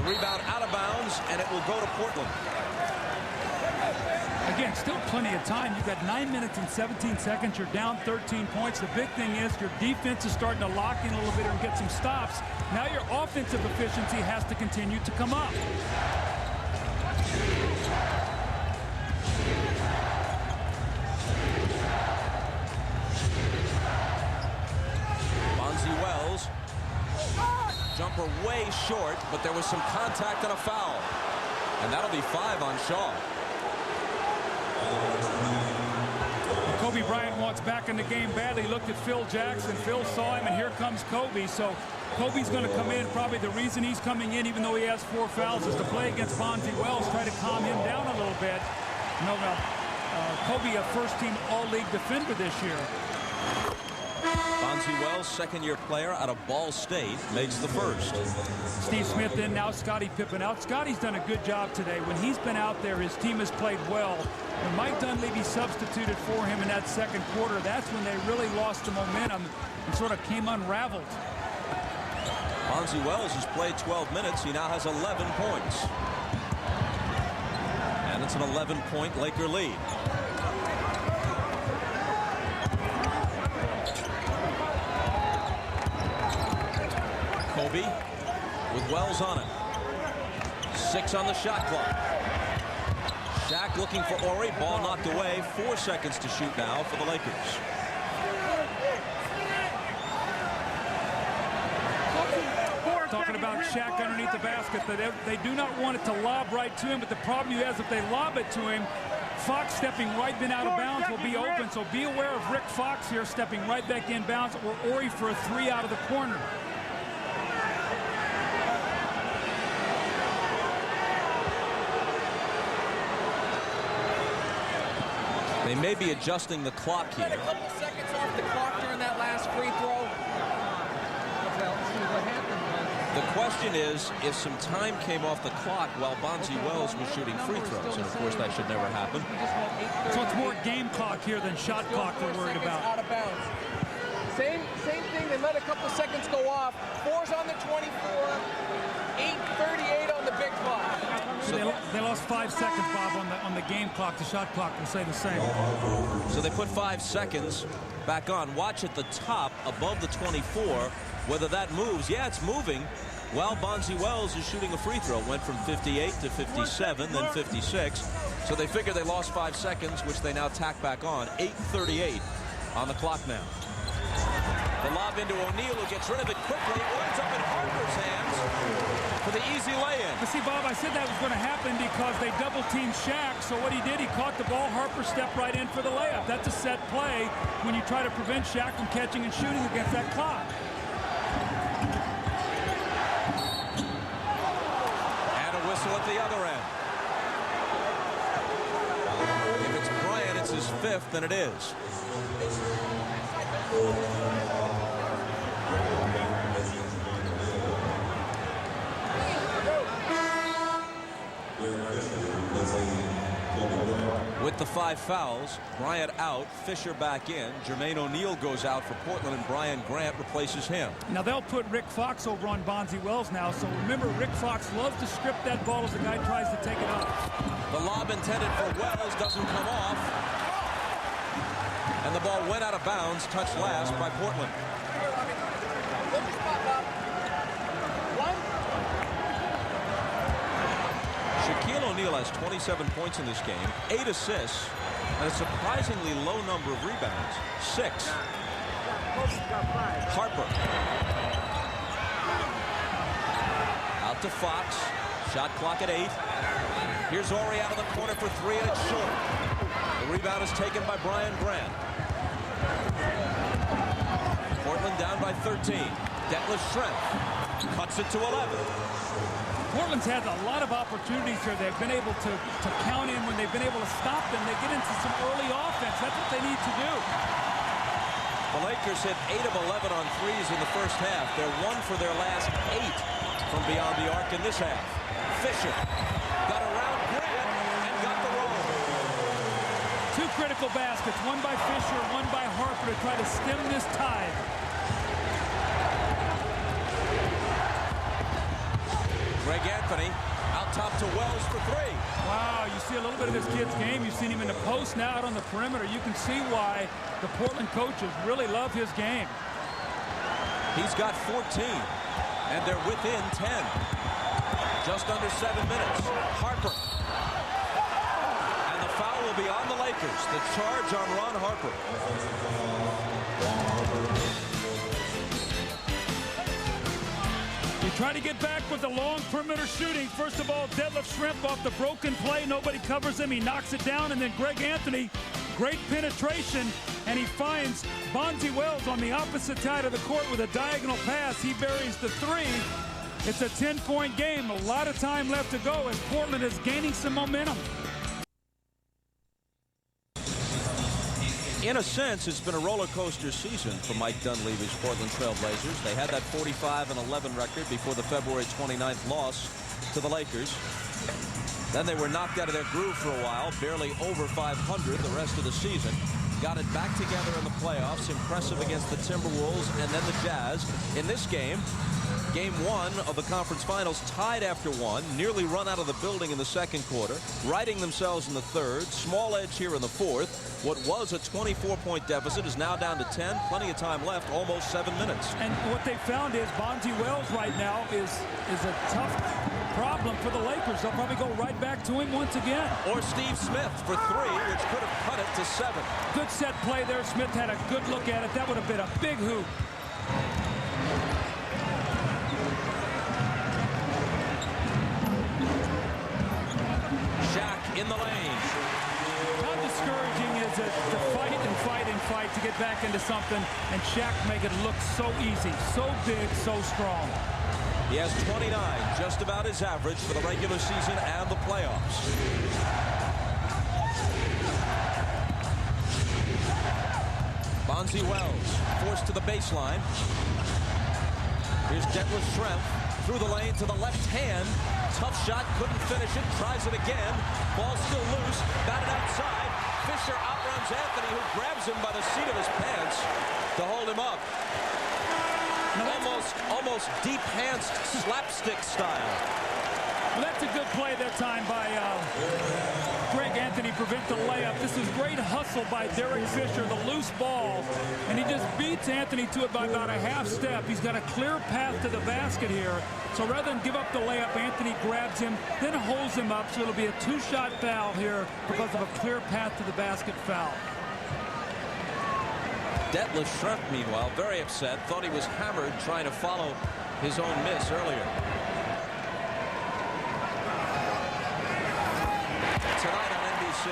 The rebound out of bounds, and it will go to Portland. Again, still plenty of time. You've got 9 minutes and 17 seconds. You're down 13 points. The big thing is your defense is starting to lock in a little bit and get some stops. Now your offensive efficiency has to continue to come up. Bonzi Wells. Jumper way short, but there was some contact and a foul. And that'll be 5 on Shaw. Kobe Bryant wants back in the game badly. Looked at Phil Jackson. Phil saw him, and here comes Kobe. So Kobe's going to come in. Probably the reason he's coming in, even though he has 4 fouls, is to play against Bonzi Wells, try to calm him down a little bit. Kobe, a first-team All-League defender this year. Bonzi Wells, second-year player out of Ball State, makes the first. Steve Smith in, now Scottie Pippen out. Scotty's done a good job today. When he's been out there, his team has played well. When Mike Dunleavy substituted for him in that second quarter, that's when they really lost the momentum and sort of came unraveled. Bonzi Wells has played 12 minutes. He now has 11 points. And it's an 11-point Laker lead. Kobe with Wells on it. 6 on the shot clock. Shaq looking for Horry. Ball knocked away. 4 seconds to shoot now for the Lakers. Talking about Shaq underneath the basket. They do not want it to lob right to him, but the problem you have is if they lob it to him, Fox stepping right then out of bounds will be open. So be aware of Rick Fox here stepping right back in bounds, or Horry for a 3 out of the corner. They may be adjusting the clock here. A couple seconds off the clock during that last free throw. The question is, if some time came off the clock while Bonzi Wells was shooting free throws, and of course that should never happen. So it's more game clock here than shot clock they're worried about. Out of bounds. Same thing. They let a couple seconds go off. 4's on the 24. 8:38 on the big clock. So they lost 5 seconds, Bob, on the game clock. The shot clock will say the same. So they put 5 seconds back on. Watch at the top above the 24 whether that moves. Yeah, it's moving. While Bonzi Wells is shooting a free throw. Went from 58 to 57, then 56. So they figure they lost 5 seconds, which they now tack back on. 8:38 on the clock now. The lob into O'Neal, who gets rid of it quickly. It winds up in Harper's hands for the easy lay-in. But see, Bob, I said that was going to happen because they double-teamed Shaq. So what he did, he caught the ball. Harper stepped right in for the layup. That's a set play when you try to prevent Shaq from catching and shooting against that clock. And a whistle at the other end. If it's Bryant, it's his 5th, and it is. With the 5 fouls, Bryant out, Fisher back in. Jermaine O'Neal goes out for Portland, and Brian Grant replaces him. Now they'll put Rick Fox over on Bonzi Wells now. So remember, Rick Fox loves to script that ball as the guy tries to take it up. The lob intended for Wells doesn't come off. And the ball went out of bounds, touched last by Portland. Shaquille O'Neal has 27 points in this game, 8 assists, and a surprisingly low number of rebounds, 6. Harper. Out to Fox. Shot clock at 8. Here's Horry out of the corner for 3, and it's short. The rebound is taken by Brian Grant. Portland down by 13. Detlef Schrempf cuts it to 11. Portland's had a lot of opportunities here. They've been able to count in when they've been able to stop them. They get into some early offense. That's what they need to do. The Lakers hit 8 of 11 on threes in the first half. They're 1 for their last 8 from beyond the arc in this half. Fisher got around Grant and got the roll. 2 critical baskets, one by Fisher, one by Harper to try to stem this tide. Greg Anthony out top to Wells for 3. Wow, you see a little bit of this kid's game. You've seen him in the post, now out on the perimeter. You can see why the Portland coaches really love his game. He's got 14, and they're within 10. Just under 7 minutes. Harper. And the foul will be on the Lakers. The charge on Ron Harper. You try to get back with the long perimeter shooting. First of all, Detlef Schrempf off the broken play. Nobody covers him. He knocks it down. And then Greg Anthony, great penetration. And he finds Bonzi Wells on the opposite side of the court with a diagonal pass. He buries the 3. It's a 10-point game. A lot of time left to go as Portland is gaining some momentum. In a sense, it's been a roller coaster season for Mike Dunleavy's Portland Trail Blazers. They had that 45-11 record before the February 29th loss to the Lakers. Then they were knocked out of their groove for a while, barely over 500 the rest of the season. Got it back together in the playoffs, impressive against the Timberwolves and then the Jazz. In this game, Game 1 of the conference finals, tied after 1, nearly run out of the building in the second quarter, righting themselves in the third, small edge here in the fourth. What was a 24-point deficit is now down to 10, plenty of time left, almost 7 minutes. And what they found is Bonzi Wells right now is a tough problem for the Lakers. They'll probably go right back to him once again. Or Steve Smith for 3, which could have cut it to 7. Good set play there. Smith had a good look at it. That would have been a big hoop. In the lane. How discouraging is it to fight and fight and fight to get back into something, and Shaq make it look so easy, so big, so strong. He has 29, just about his average for the regular season and the playoffs. Bonzi Wells forced to the baseline. Here's Detlef Schrempf through the lane to the left hand. Tough shot, couldn't finish it, tries it again. Ball still loose, batted outside. Fisher outruns Anthony, who grabs him by the seat of his pants to hold him up. Almost deep-hands slapstick style. Well, that's a good play that time by Greg Anthony, prevent the layup. This is great hustle by Derek Fisher, the loose ball, and he just beats Anthony to it by about a half step. He's got a clear path to the basket here. So rather than give up the layup, Anthony grabs him, then holds him up. So it'll be a 2-shot foul here because of a clear path to the basket foul. Detlef Schrempf, meanwhile, very upset, thought he was hammered trying to follow his own miss earlier. Tonight on NBC,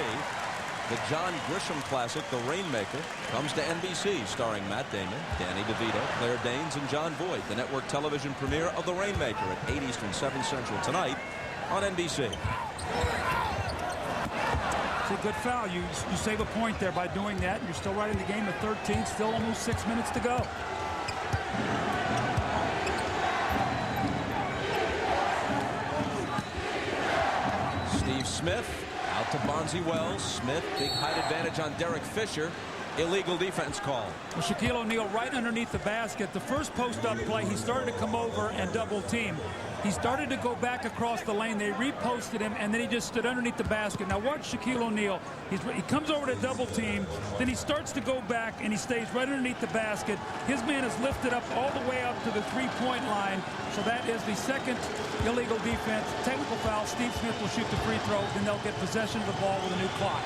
the John Grisham Classic, The Rainmaker, comes to NBC, starring Matt Damon, Danny DeVito, Claire Danes, and John Voight. The network television premiere of The Rainmaker at 8 Eastern, 7 Central tonight on NBC. It's a good foul. You save a point there by doing that. You're still right in the game at 13. Still almost 6 minutes to go. Steve Smith out to Bonzi Wells. Smith, big height advantage on Derek Fisher. Illegal defense call. Well, Shaquille O'Neal right underneath the basket. The first post-up play, he started to come over and double team. He started to go back across the lane. They reposted him, and then he just stood underneath the basket. Now watch Shaquille O'Neal. He comes over to double team. Then he starts to go back, and he stays right underneath the basket. His man is lifted up all the way up to the three-point line. So that is the second illegal defense. Technical foul. Steve Smith will shoot the free throw. Then they'll get possession of the ball with a new clock.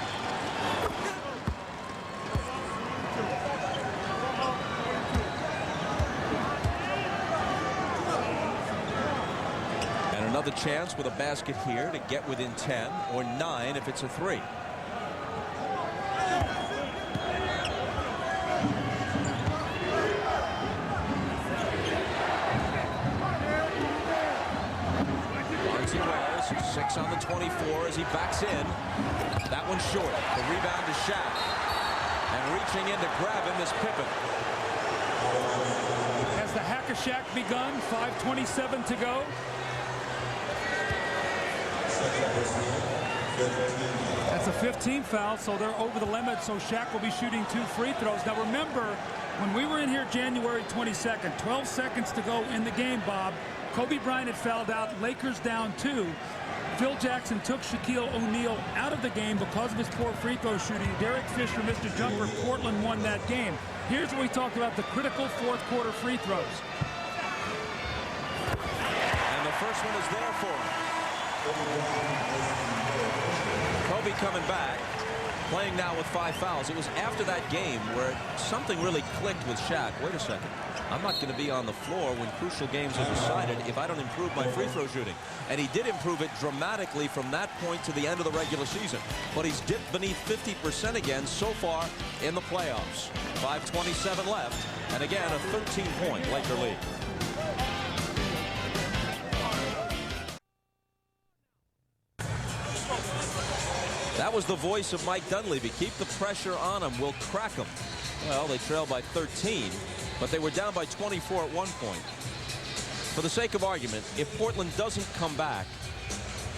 Another chance with a basket here to get within 10 or 9 if it's a 3. Bonzi Wells, 6 on the 24 as he backs in. That one's short. The rebound to Shaq. And reaching in to grab him is Pippen. Has the hack-a-Shaq begun? 5:27 to go. That's a 15 foul, so they're over the limit, so Shaq will be shooting 2 free throws. Now remember, when we were in here January 22nd, 12 seconds to go in the game, Bob, Kobe Bryant had fouled out, Lakers down 2. Phil Jackson took Shaquille O'Neal out of the game because of his poor free throw shooting. Derek Fisher missed a jumper. Portland won that game. Here's what we talked about, the critical fourth quarter free throws. And the first one is there for him. Kobe coming back, playing now with 5 fouls. It was after that game where something really clicked with Shaq. Wait a second. I'm not going to be on the floor when crucial games are decided if I don't improve my free throw shooting. And he did improve it dramatically from that point to the end of the regular season. But he's dipped beneath 50% again so far in the playoffs. 5:27 left. And again, a 13-point Laker lead. That was the voice of Mike Dunleavy. Keep the pressure on him. We'll crack them. Well, they trailed by 13, but they were down by 24 at one point. For the sake of argument, if Portland doesn't come back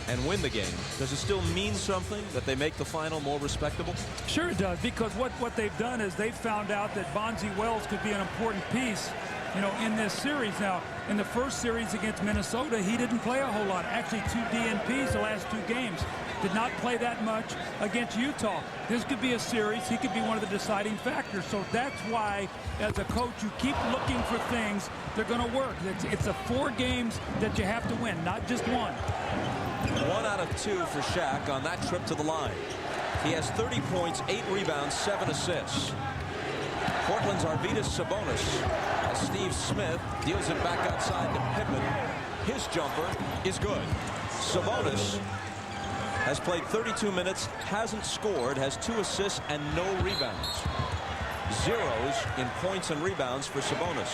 and win the game, does it still mean something that they make the final more respectable? Sure it does, because what they've done is they've found out that Bonzi Wells could be an important piece, you know, in this series. Now, in the first series against Minnesota, he didn't play a whole lot. Actually, 2 DNPs the last 2 games. Did not play that much against Utah. This could be a series. He could be one of the deciding factors. So that's why, as a coach, you keep looking for things that are going to work. It's a 4 games that you have to win, not just 1. 1 out of 2 for Shaq on that trip to the line. He has 30 points, 8 rebounds, 7 assists. Portland's Arvydas Sabonis, as Steve Smith deals it back outside to Pippen. His jumper is good. Sabonis has played 32 minutes, hasn't scored, has 2 assists and no rebounds. Zeros in points and rebounds for Sabonis.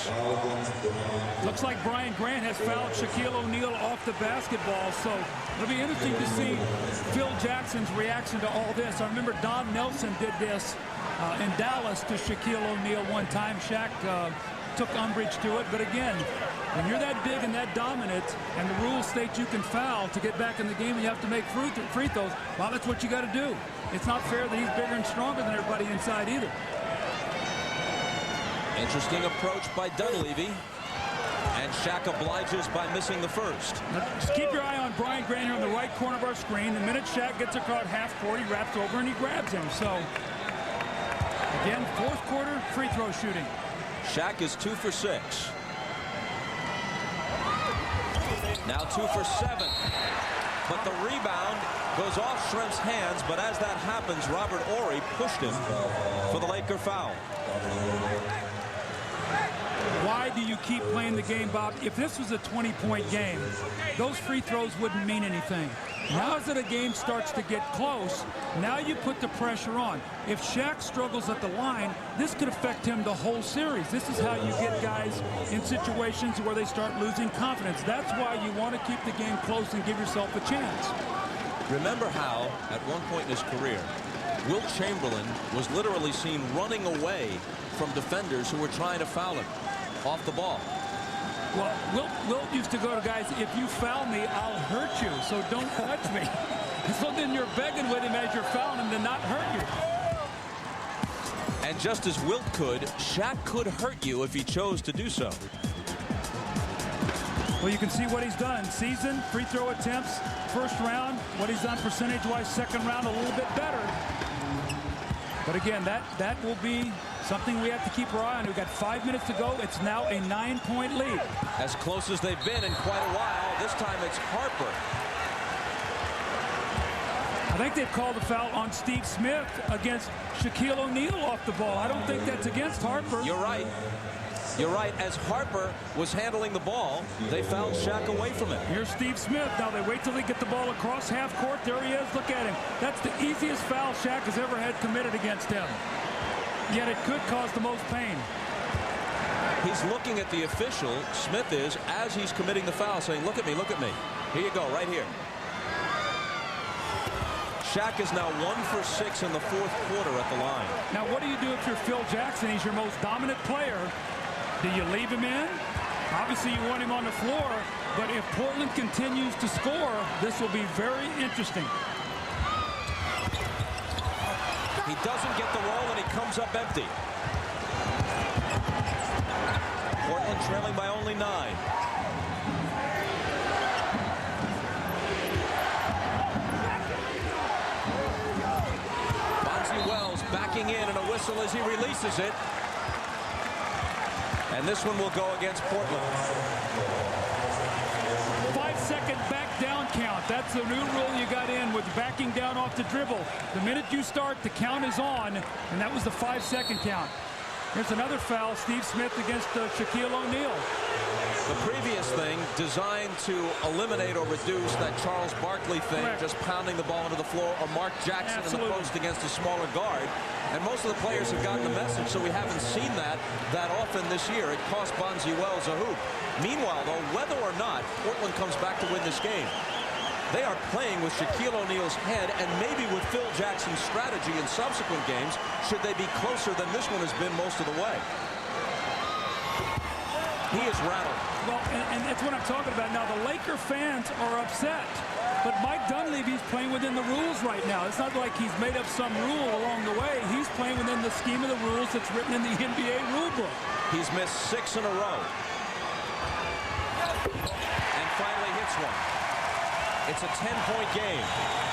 Looks like Brian Grant has fouled Shaquille O'Neal off the basketball, so it'll be interesting to see Phil Jackson's reaction to all this. I remember Don Nelson did this in Dallas to Shaquille O'Neal one time. Shaq took umbrage to it, but again, when you're that big and that dominant, and the rules state you can foul to get back in the game and you have to make free throws, well, that's what you got to do. It's not fair that he's bigger and stronger than everybody inside either. Interesting approach by Dunleavy. And Shaq obliges by missing the first. Now, just keep your eye on Brian Grant here in the right corner of our screen. The minute Shaq gets across half court, he wraps over and he grabs him. So, again, fourth quarter free throw shooting. Shaq is 2 for 6. Now 2 for 7. But the rebound goes off Shrimp's hands, but as that happens, Robert Horry pushed him for the Laker foul. Why do you keep playing the game, Bob? If this was a 20-point game, those free throws wouldn't mean anything. Now as the game starts to get close, now you put the pressure on. If Shaq struggles at the line, this could affect him the whole series. This is how you get guys in situations where they start losing confidence. That's why you want to keep the game close and give yourself a chance. Remember how, at one point in his career, Wilt Chamberlain was literally seen running away from defenders who were trying to foul him off the ball. Well, Wilt used to go to guys, if you foul me, I'll hurt you, so don't touch me. So then you're begging with him as you're fouling him to not hurt you. And just as Wilt could, Shaq could hurt you if he chose to do so. Well, you can see what he's done. Season, free throw attempts, first round. What he's done percentage-wise, second round, a little bit better. But again, that will be something we have to keep our eye on. We've got 5 minutes to go. It's now a 9-point lead. As close as they've been in quite a while. This time it's Harper. I think they've called a foul on Steve Smith against Shaquille O'Neal off the ball. I don't think that's against Harper. You're right. You're right. As Harper was handling the ball, they fouled Shaq away from it. Here's Steve Smith. Now they wait till they get the ball across half court. There he is. Look at him. That's the easiest foul Shaq has ever had committed against him. Yet it could cause the most pain. He's looking at the official, Smith is, as he's committing the foul, saying, look at me, look at me. Here you go, right here. Shaq is now 1 for 6 in the fourth quarter at the line. Now, what do you do if you're Phil Jackson? He's your most dominant player. Do you leave him in? Obviously, you want him on the floor, but if Portland continues to score, this will be very interesting. He doesn't get the roll, and he comes up empty. Portland trailing by only 9. Bonzi Wells backing in, and a whistle as he releases it. And this one will go against Portland. 5-second back down count. That's the new rule you got in with backing down off the dribble. The minute you start, the count is on, and that was the 5-second count. Here's another foul, Steve Smith against Shaquille O'Neal. The previous thing designed to eliminate or reduce that Charles Barkley thing, Correct. just pounding the ball into the floor, or Mark Jackson Absolutely. in the post against a smaller guard. And most of the players have gotten the message, so we haven't seen that often this year. It cost Bonzi Wells a hoop. Meanwhile, though, whether or not Portland comes back to win this game, they are playing with Shaquille O'Neal's head and maybe with Phil Jackson's strategy in subsequent games, should they be closer than this one has been most of the way. He is rattled. Well, and that's what I'm talking about now. The Laker fans are upset. But Mike Dunleavy's playing within the rules right now. It's not like he's made up some rule along the way. He's playing within the scheme of the rules that's written in the NBA rulebook. He's missed 6 in a row. And finally hits one. It's a 10-point game.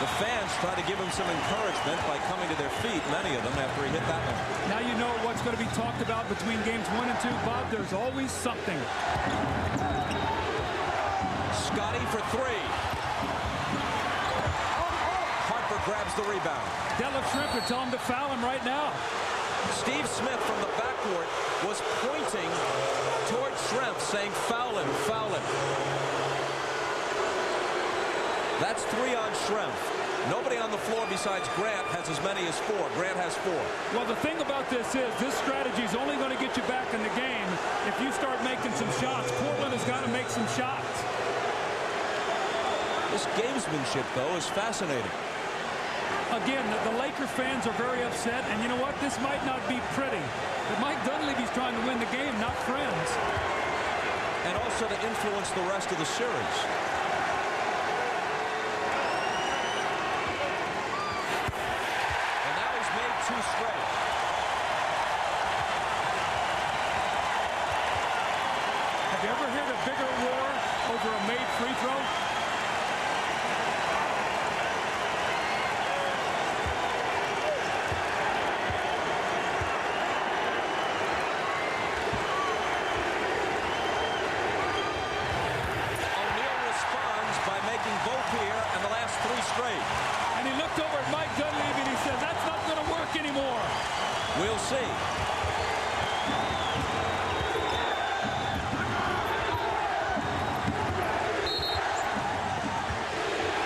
The fans try to give him some encouragement by coming to their feet, many of them, after he hit that one. Now you know what's going to be talked about between games 1 and 2, Bob. There's always something. Scotty for 3. Harper grabs the rebound. Della Shrimper, tell him to foul him right now. Steve Smith from the backcourt was pointing toward Schrempf, saying, foul him, foul him. That's 3 on Schrempf. Nobody on the floor besides Grant has as many as 4. Grant has 4. Well, the thing about this is this strategy is only going to get you back in the game if you start making some shots. Portland has got to make some shots. This gamesmanship, though, is fascinating. Again, the Laker fans are very upset, and you know what? This might not be pretty, but Mike Dunleavy's trying to win the game, not friends. And also to influence the rest of the series. And now he's made 2 straight. Have you ever heard a bigger roar over a made free throw? Straight. And he looked over at Mike Dunleavy and he said, that's not going to work anymore. We'll see.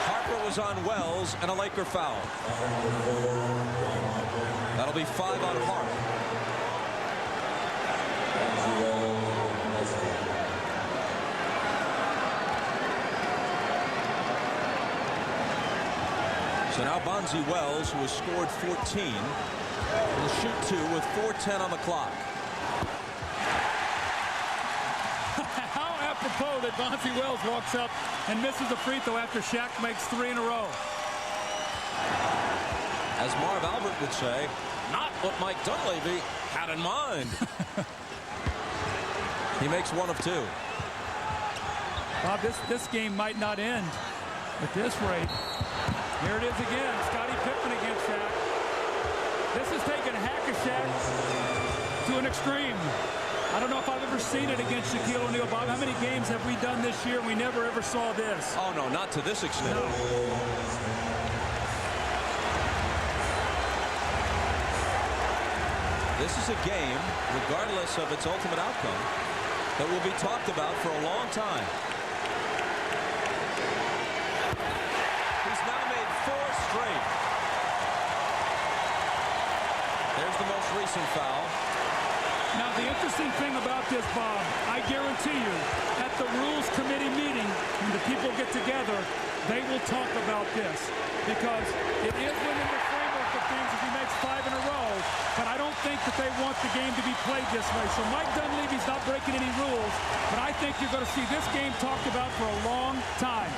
Harper was on Wells and a Laker foul. That'll be 5 on Harper. So now Bonzi Wells, who has scored 14, will shoot 2 with 4:10 on the clock. How apropos that Bonzi Wells walks up and misses a free throw after Shaq makes 3 in a row. As Marv Albert would say, not what Mike Dunleavy had in mind. He makes 1 of 2. Bob, this game might not end at this rate. Here it is again. Scottie Pippen against Shaq. This has taken Hack-a-Shaq to an extreme. I don't know if I've ever seen it against Shaquille O'Neal. Bob, how many games have we done this year? We never ever saw this. Oh, no, not to this extent. No. This is a game, regardless of its ultimate outcome, that will be talked about for a long time. There's the most recent foul. Now, the interesting thing about this, Bob, I guarantee you, at the Rules Committee meeting, when the people get together, they will talk about this. Because it is within the framework of things if he makes 5 in a row, but I don't think that they want the game to be played this way. So Mike Dunleavy's not breaking any rules, but I think you're going to see this game talked about for a long time.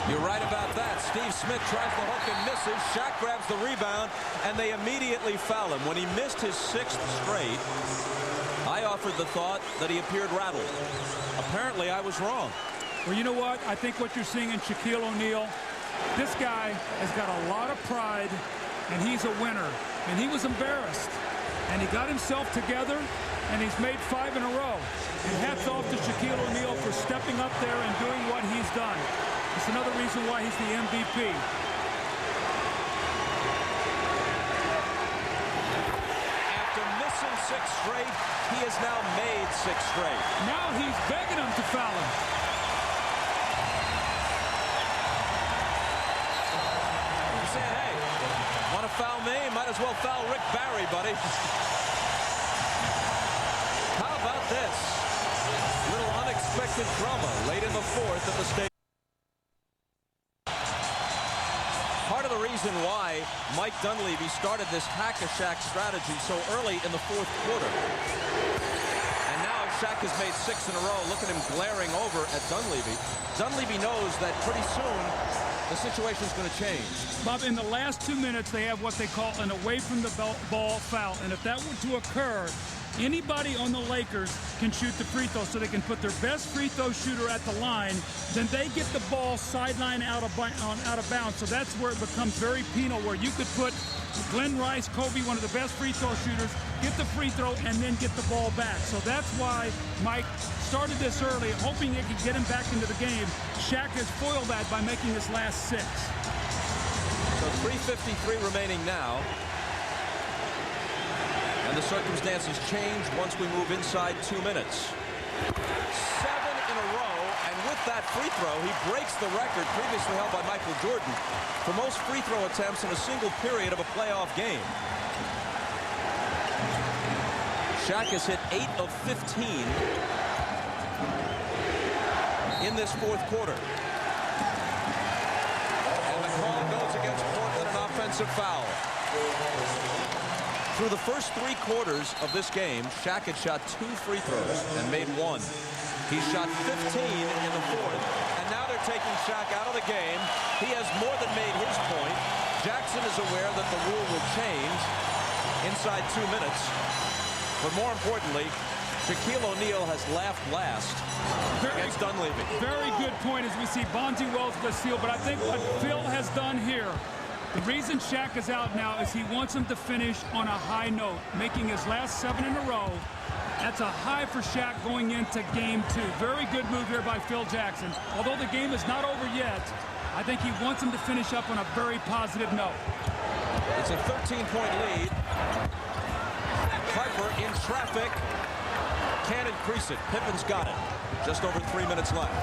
You're right about that. Steve Smith tries the hook and misses. Shaq grabs the rebound, and they immediately foul him. When he missed his 6th straight, I offered the thought that he appeared rattled. Apparently, I was wrong. Well, you know what? I think what you're seeing in Shaquille O'Neal, this guy has got a lot of pride, and he's a winner. And he was embarrassed, and he got himself together, and he's made 5 in a row. And hats off to Shaquille O'Neal for stepping up there and doing what he's done. It's another reason why he's the MVP. After missing 6 straight, he has now made 6 straight. Now he's begging him to foul him. He's saying, hey, want to foul me? Might as well foul Rick Barry, buddy. How about this? Little unexpected drama late in the 4th at the state. Part of the reason why Mike Dunleavy started this hack-a-Shaq strategy so early in the 4th quarter. And now Shaq has made 6 in a row. Look at him glaring over at Dunleavy. Dunleavy knows that pretty soon the situation is going to change. Bob, in the last 2 minutes, they have what they call an away-from-the-ball foul. And if that were to occur, anybody on the Lakers can shoot the free throw, so they can put their best free throw shooter at the line. Then they get the ball sideline out of bounds. So that's where it becomes very penal, where you could put Glenn Rice, Kobe, one of the best free throw shooters, get the free throw and then get the ball back. So that's why Mike started this early, hoping it could get him back into the game. Shaq has foiled that by making his last 6. So 3:53 remaining now. And the circumstances change once we move inside 2 minutes. 7 in a row, and with that free throw, he breaks the record previously held by Michael Jordan for most free throw attempts in a single period of a playoff game. Shaq has hit 8 of 15 in this 4th quarter. And the call goes against Portland, an offensive foul. Through the first 3 quarters of this game, Shaq had shot 2 free throws and made 1. He shot 15 in the 4th, and now they're taking Shaq out of the game. He has more than made his point. Jackson is aware that the rule will change inside 2 minutes. But more importantly, Shaquille O'Neal has laughed last against Dunleavy. Very good point as we see Bonzi Wells with the steal, but I think what Phil has done here, the reason Shaq is out now is he wants him to finish on a high note, making his last 7 in a row. That's a high for Shaq going into game 2. Very good move here by Phil Jackson. Although the game is not over yet, I think he wants him to finish up on a very positive note. It's a 13-point lead. Harper in traffic. Can't increase it. Pippen's got it. Just over 3 minutes left.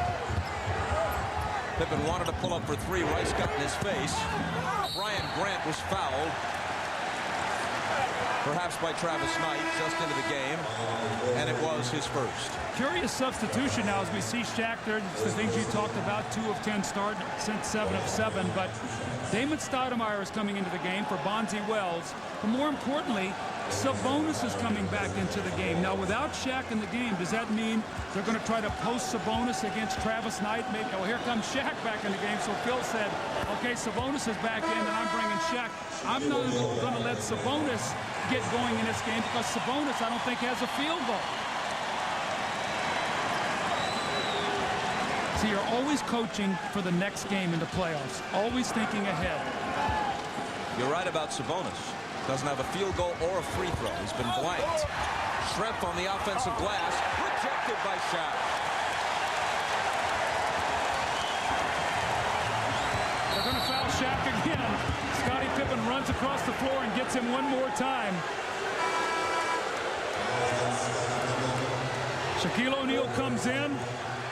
Pippen wanted to pull up for 3. Rice got in his face. Brian Grant was fouled. Perhaps by Travis Knight, just into the game. And it was his first. Curious substitution now as we see Shaq there. The things you talked about, 2 of 10 start, since 7 of 7. But Damon Stoudemire is coming into the game for Bonzi Wells. But more importantly, Sabonis is coming back into the game. Now, without Shaq in the game, does that mean they're going to try to post Sabonis against Travis Knight? Maybe, oh, here comes Shaq back in the game. So Phil said, okay, Sabonis is back in, and I'm bringing Shaq. I'm not going to let Sabonis get going in this game because Sabonis, I don't think, has a field goal. So you're always coaching for the next game in the playoffs, always thinking ahead. You're right about Sabonis. Doesn't have a field goal or a free throw. He's been blanked. Schrempf on the offensive glass. Rejected by Shaq. They're going to foul Shaq again. Scottie Pippen runs across the floor and gets him one more time. Shaquille O'Neal comes in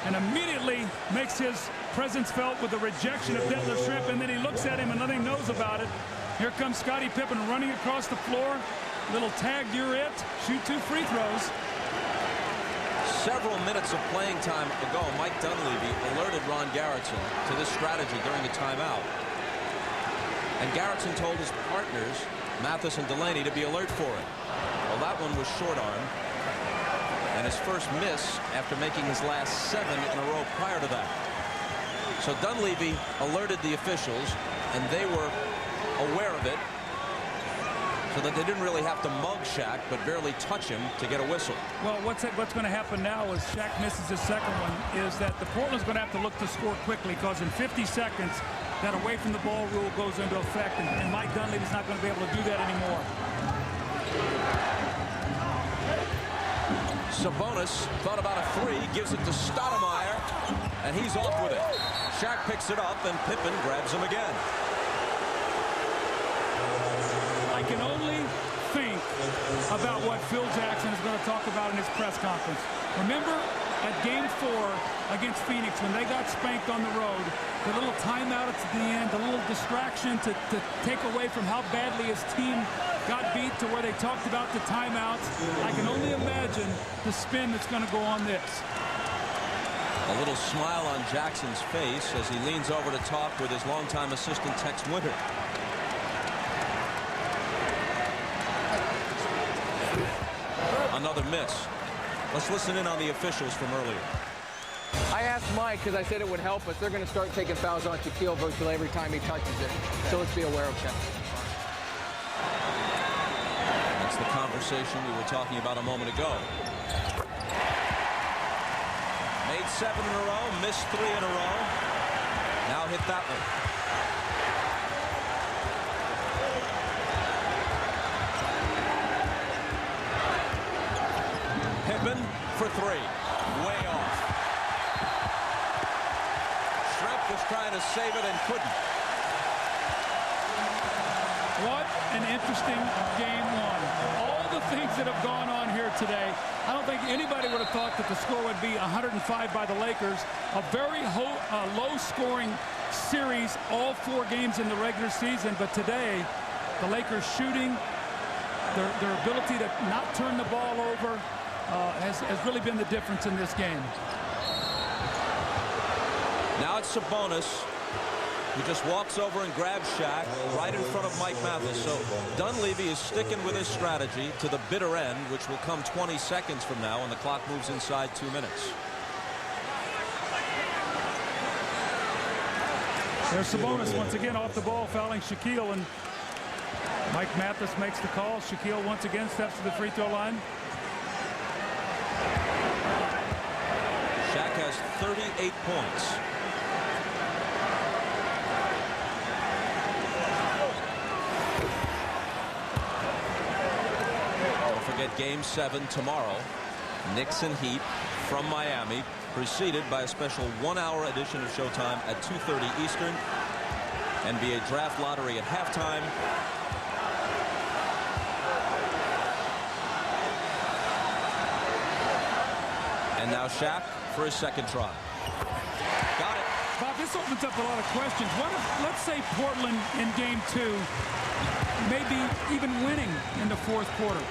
and immediately makes his presence felt with the rejection of Detlef Schrempf, and then he looks at him and nothing knows about it. Here comes Scottie Pippen running across the floor. Little tag, you're it. Shoot 2 free throws. Several minutes of playing time ago, Mike Dunleavy alerted Ron Garretson to this strategy during a timeout. And Garretson told his partners, Mathis and Delaney, to be alert for it. Well, that one was short arm. And his first miss after making his last 7 in a row prior to that. So Dunleavy alerted the officials, and they were aware of it, so that they didn't really have to mug Shaq, but barely touch him to get a whistle. Well, what's going to happen now is Shaq misses his second one, is that the Portland's going to have to look to score quickly, because in 50 seconds, that away from the ball rule goes into effect, and Mike Dunleavy's not going to be able to do that anymore. Sabonis thought about a 3, gives it to Stoudemire, and he's off with it. Shaq picks it up, and Pippen grabs him again. I can only think about what Phil Jackson is going to talk about in his press conference. Remember at Game 4 against Phoenix when they got spanked on the road, the little timeout at the end, the little distraction to take away from how badly his team got beat to where they talked about the timeouts. I can only imagine the spin that's going to go on this. A little smile on Jackson's face as he leans over to talk with his longtime assistant Tex Winter. Another miss. Let's listen in on the officials from earlier. I asked Mike, because I said it would help us. They're going to start taking fouls on Shaquille virtually every time he touches it. So let's be aware of that. That's the conversation we were talking about a moment ago. Made 7 in a row, missed 3 in a row. Now hit that one. Pippen for 3. Way off. Shrimp was trying to save it and couldn't. What an interesting Game 1. All the things that have gone on here today. I don't think anybody would have thought that the score would be 105 by the Lakers. A very low-scoring series, all 4 games in the regular season. But today, the Lakers shooting, their ability to not turn the ball over, has really been the difference in this game. Now it's Sabonis, who just walks over and grabs Shaq right in front of Mike Mathis. So Dunleavy is sticking with his strategy to the bitter end, which will come 20 seconds from now, and the clock moves inside 2 minutes. There's Sabonis once again off the ball, fouling Shaquille, and Mike Mathis makes the call. Shaquille once again steps to the free throw line. Shaq has 38 points. Don't forget Game 7 tomorrow. Knicks and Heat from Miami, preceded by a special 1-hour edition of Showtime at 2:30 Eastern. NBA Draft Lottery at halftime. And now Shaq for his second try. Got it. Bob, this opens up a lot of questions. What if, let's say Portland in Game 2, maybe even winning in the 4th quarter.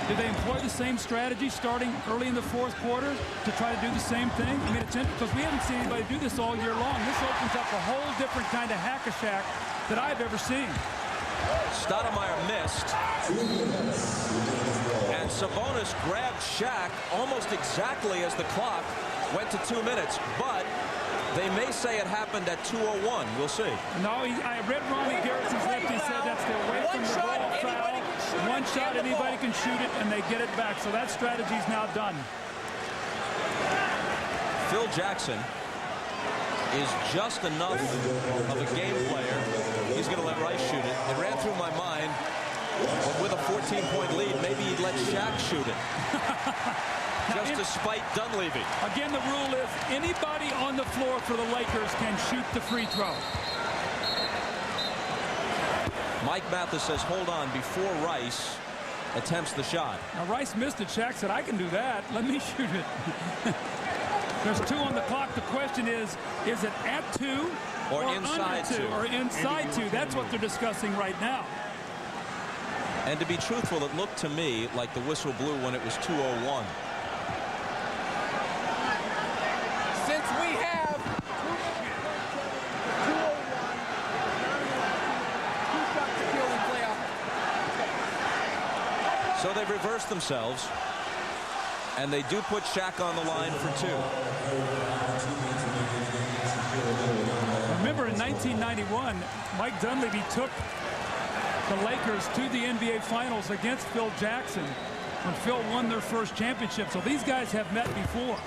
Do they employ the same strategy starting early in the 4th quarter to try to do the same thing? I mean, it's interesting because we haven't seen anybody do this all year long. This opens up a whole different kind of hack-a-shack that I've ever seen. Stoudemire missed. And Sabonis grabbed Shaq almost exactly as the clock went to 2 minutes. But they may say it happened at 2:01. We'll see. No, I read Ronnie Garrettson's left. He said that's the away from the ball foul. One shot, anybody can shoot it, and they get it back. So that strategy's now done. Phil Jackson is just enough of a game player. He's going to let Rice shoot it. It ran through my mind, but with a 14-point lead, maybe he'd let Shaq shoot it. Just to spite Dunleavy. Again, the rule is anybody on the floor for the Lakers can shoot the free throw. Mike Mathis says, hold on, before Rice attempts the shot. Now, Rice missed it. Shaq said, I can do that. Let me shoot it. There's 2 on the clock. The question is it at 2 or inside under 2? 2? Or inside 2. That's what they're discussing right now. And to be truthful, it looked to me like the whistle blew when it was 2:01. Since we have 2 shots to kill in playoff. So they've reversed themselves, and they do put Shaq on the line for 2. Remember in 1991, Mike Dunleavy took the Lakers to the NBA Finals against Phil Jackson when Phil won their first championship. So these guys have met before.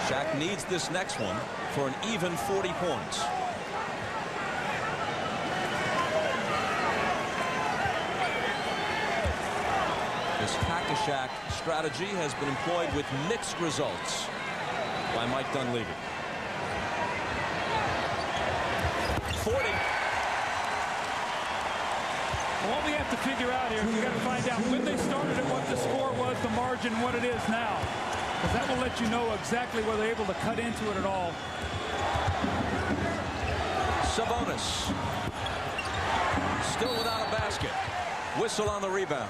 Shaq needs this next one for an even 40 points. This hack-a-Shaq strategy has been employed with mixed results by Mike Dunleavy. 40. Well, what we have to figure out here is we've got to find out when they started and what the score was, the margin, what it is now. Because that will let you know exactly whether they're able to cut into it at all. Sabonis. Still without a basket. Whistle on the rebound.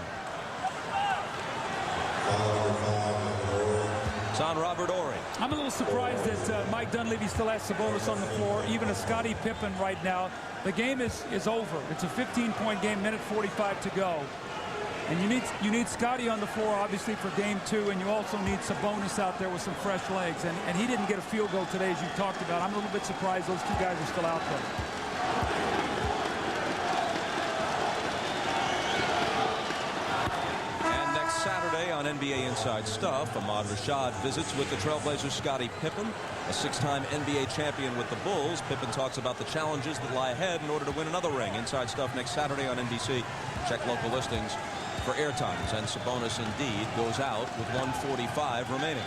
It's on Robert Horry. I'm a little surprised that Mike Dunleavy still has Sabonis on the floor, even a Scottie Pippen right now. The game is over. It's a 15-point game, minute 45 to go. And you need Scottie on the floor, obviously, for game 2, and you also need Sabonis out there with some fresh legs. And he didn't get a field goal today, as you talked about. I'm a little bit surprised those 2 guys are still out there. Saturday on NBA Inside Stuff, Ahmad Rashad visits with the Trailblazers' Scottie Pippen, a 6-time NBA champion with the Bulls. Pippen talks about the challenges that lie ahead in order to win another ring. Inside Stuff next Saturday on NBC. Check local listings for airtimes. And Sabonis indeed goes out with 1:45 remaining.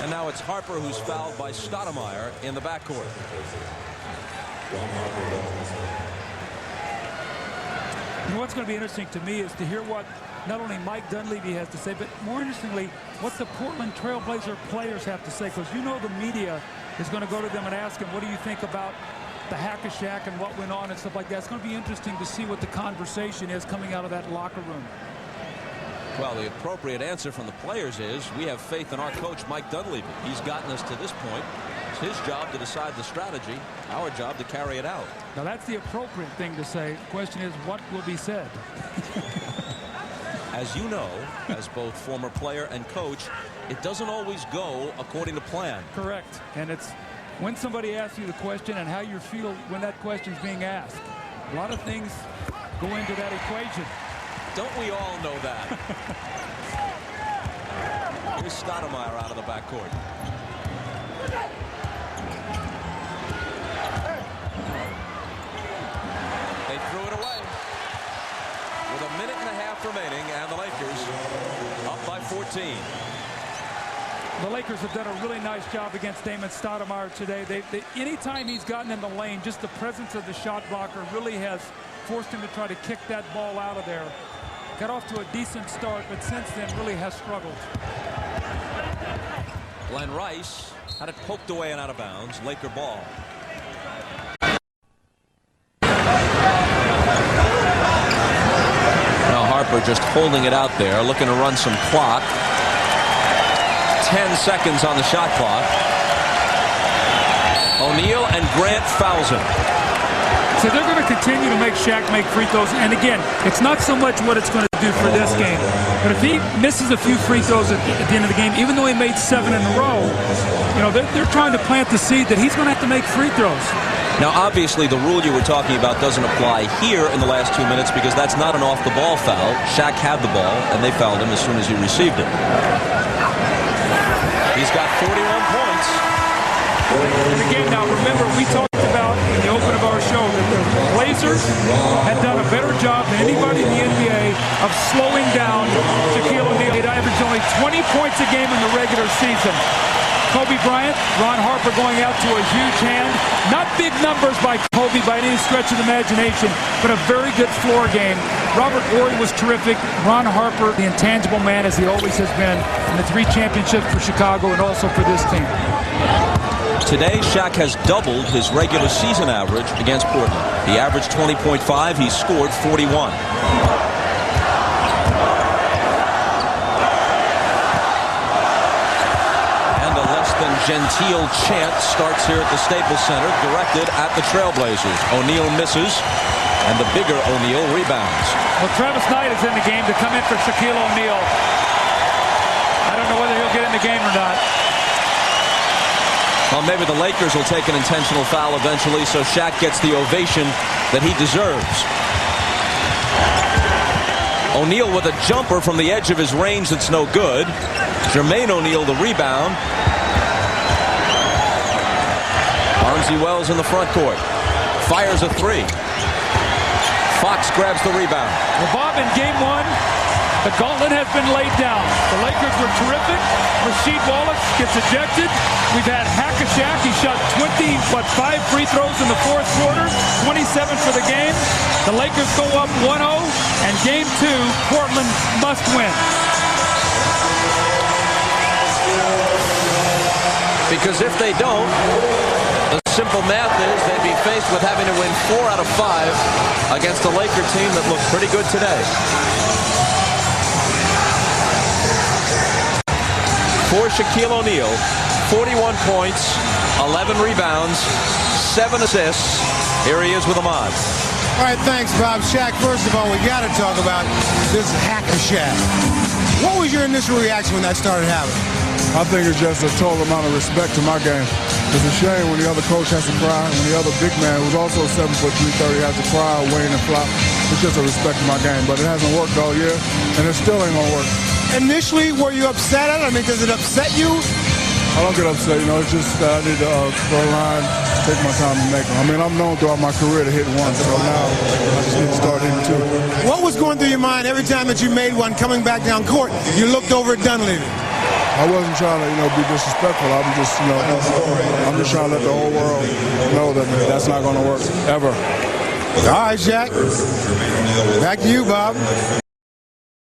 And now it's Harper who's fouled by Stoudemire in the backcourt. And what's going to be interesting to me is to hear what not only Mike Dunleavy has to say, but more interestingly, what the Portland Trailblazer players have to say. Because you know the media is going to go to them and ask them, what do you think about the hack-a-Shaq and what went on and stuff like that. It's going to be interesting to see what the conversation is coming out of that locker room. Well, the appropriate answer from the players is we have faith in our coach, Mike Dunleavy. He's gotten us to this point. It's his job to decide the strategy, our job to carry it out. Now, that's the appropriate thing to say. The question is, what will be said? As you know, as both former player and coach, it doesn't always go according to plan. Correct. And it's when somebody asks you the question and how you feel when that question's being asked. A lot of things go into that equation. Don't we all know that? Here's Stoudemire out of the backcourt. They threw it away. With a minute and a half remaining, and the Lakers up by 14. The Lakers have done a really nice job against Damon Stoudemire today. Anytime he's gotten in the lane, just the presence of the shot blocker really has forced him to try to kick that ball out of there. Got off to a decent start, but since then really has struggled. Glenn Rice had it poked away and out of bounds. Laker ball. Now Harper just holding it out there, looking to run some clock. 10 seconds on the shot clock. O'Neal and Grant fouls him. So they're going to continue to make Shaq make free throws. And again, it's not so much what it's going to do for this game. But if he misses a few free throws at the end of the game, even though he made 7 in a row, you know, they're trying to plant the seed that he's going to have to make free throws. Now, obviously, the rule you were talking about doesn't apply here in the last 2 minutes because that's not an off-the-ball foul. Shaq had the ball, and they fouled him as soon as he received it. He's got 41 points. And again, now remember, we talked about in the open of our show that the Blazers had done a better job than anybody in the NBA of slowing down Shaquille O'Neal. He averaged only 20 points a game in the regular season. Kobe Bryant. Ron Harper going out to a huge hand. Not big numbers by Kobe by any stretch of the imagination, but a very good floor game. Robert Horry was terrific. Ron Harper, the intangible man, as he always has been, in the 3 championships for Chicago and also for this team. Today, Shaq has doubled his regular season average against Portland. He averaged 20.5. He scored 41. Gentile chant starts here at the Staples Center, directed at the Trailblazers. O'Neal misses, and the bigger O'Neal rebounds. Well, Travis Knight is in the game to come in for Shaquille O'Neal. I don't know whether he'll get in the game or not. Well, maybe the Lakers will take an intentional foul eventually, so Shaq gets the ovation that he deserves. O'Neal with a jumper from the edge of his range that's no good. Jermaine O'Neal the rebound. Barnesy Wells in the front court. Fires a 3. Fox grabs the rebound. Well, Bob, in game 1, the gauntlet has been laid down. The Lakers were terrific. Rasheed Wallace gets ejected. We've had Hack-a-Shaq. He shot 20, but 5 free throws in the 4th quarter. 27 for the game. The Lakers go up 1-0. And game 2, Portland must win. Because if they don't, the simple math is they'd be faced with having to win 4 out of 5 against a Laker team that looked pretty good today. For Shaquille O'Neal, 41 points, 11 rebounds, 7 assists. Here he is with Ahmad. All right, thanks, Bob. Shaq, first of all, we got to talk about this Hack-a-Shaq. What was your initial reaction when that started happening? I think it's just a total amount of respect to my game. It's a shame when the other coach has to cry, when the other big man, who's also 7 foot 330, has to cry, wait, and flop. It's just a respect to my game, but it hasn't worked all year, and it still ain't gonna work. Initially, were you upset at it? I mean, does it upset you? I don't get upset, you know, it's just I need to go line, take my time to make them. I mean, I'm known throughout my career to hit one, so now I just need to start hitting 2. What was going through your mind every time that you made one coming back down court? You looked over at Dunleavy. I wasn't trying to, you know, be disrespectful. I'm just, you know, I'm just trying to let the whole world know that that's not going to work, ever. All right, Shaq. Back to you, Bob.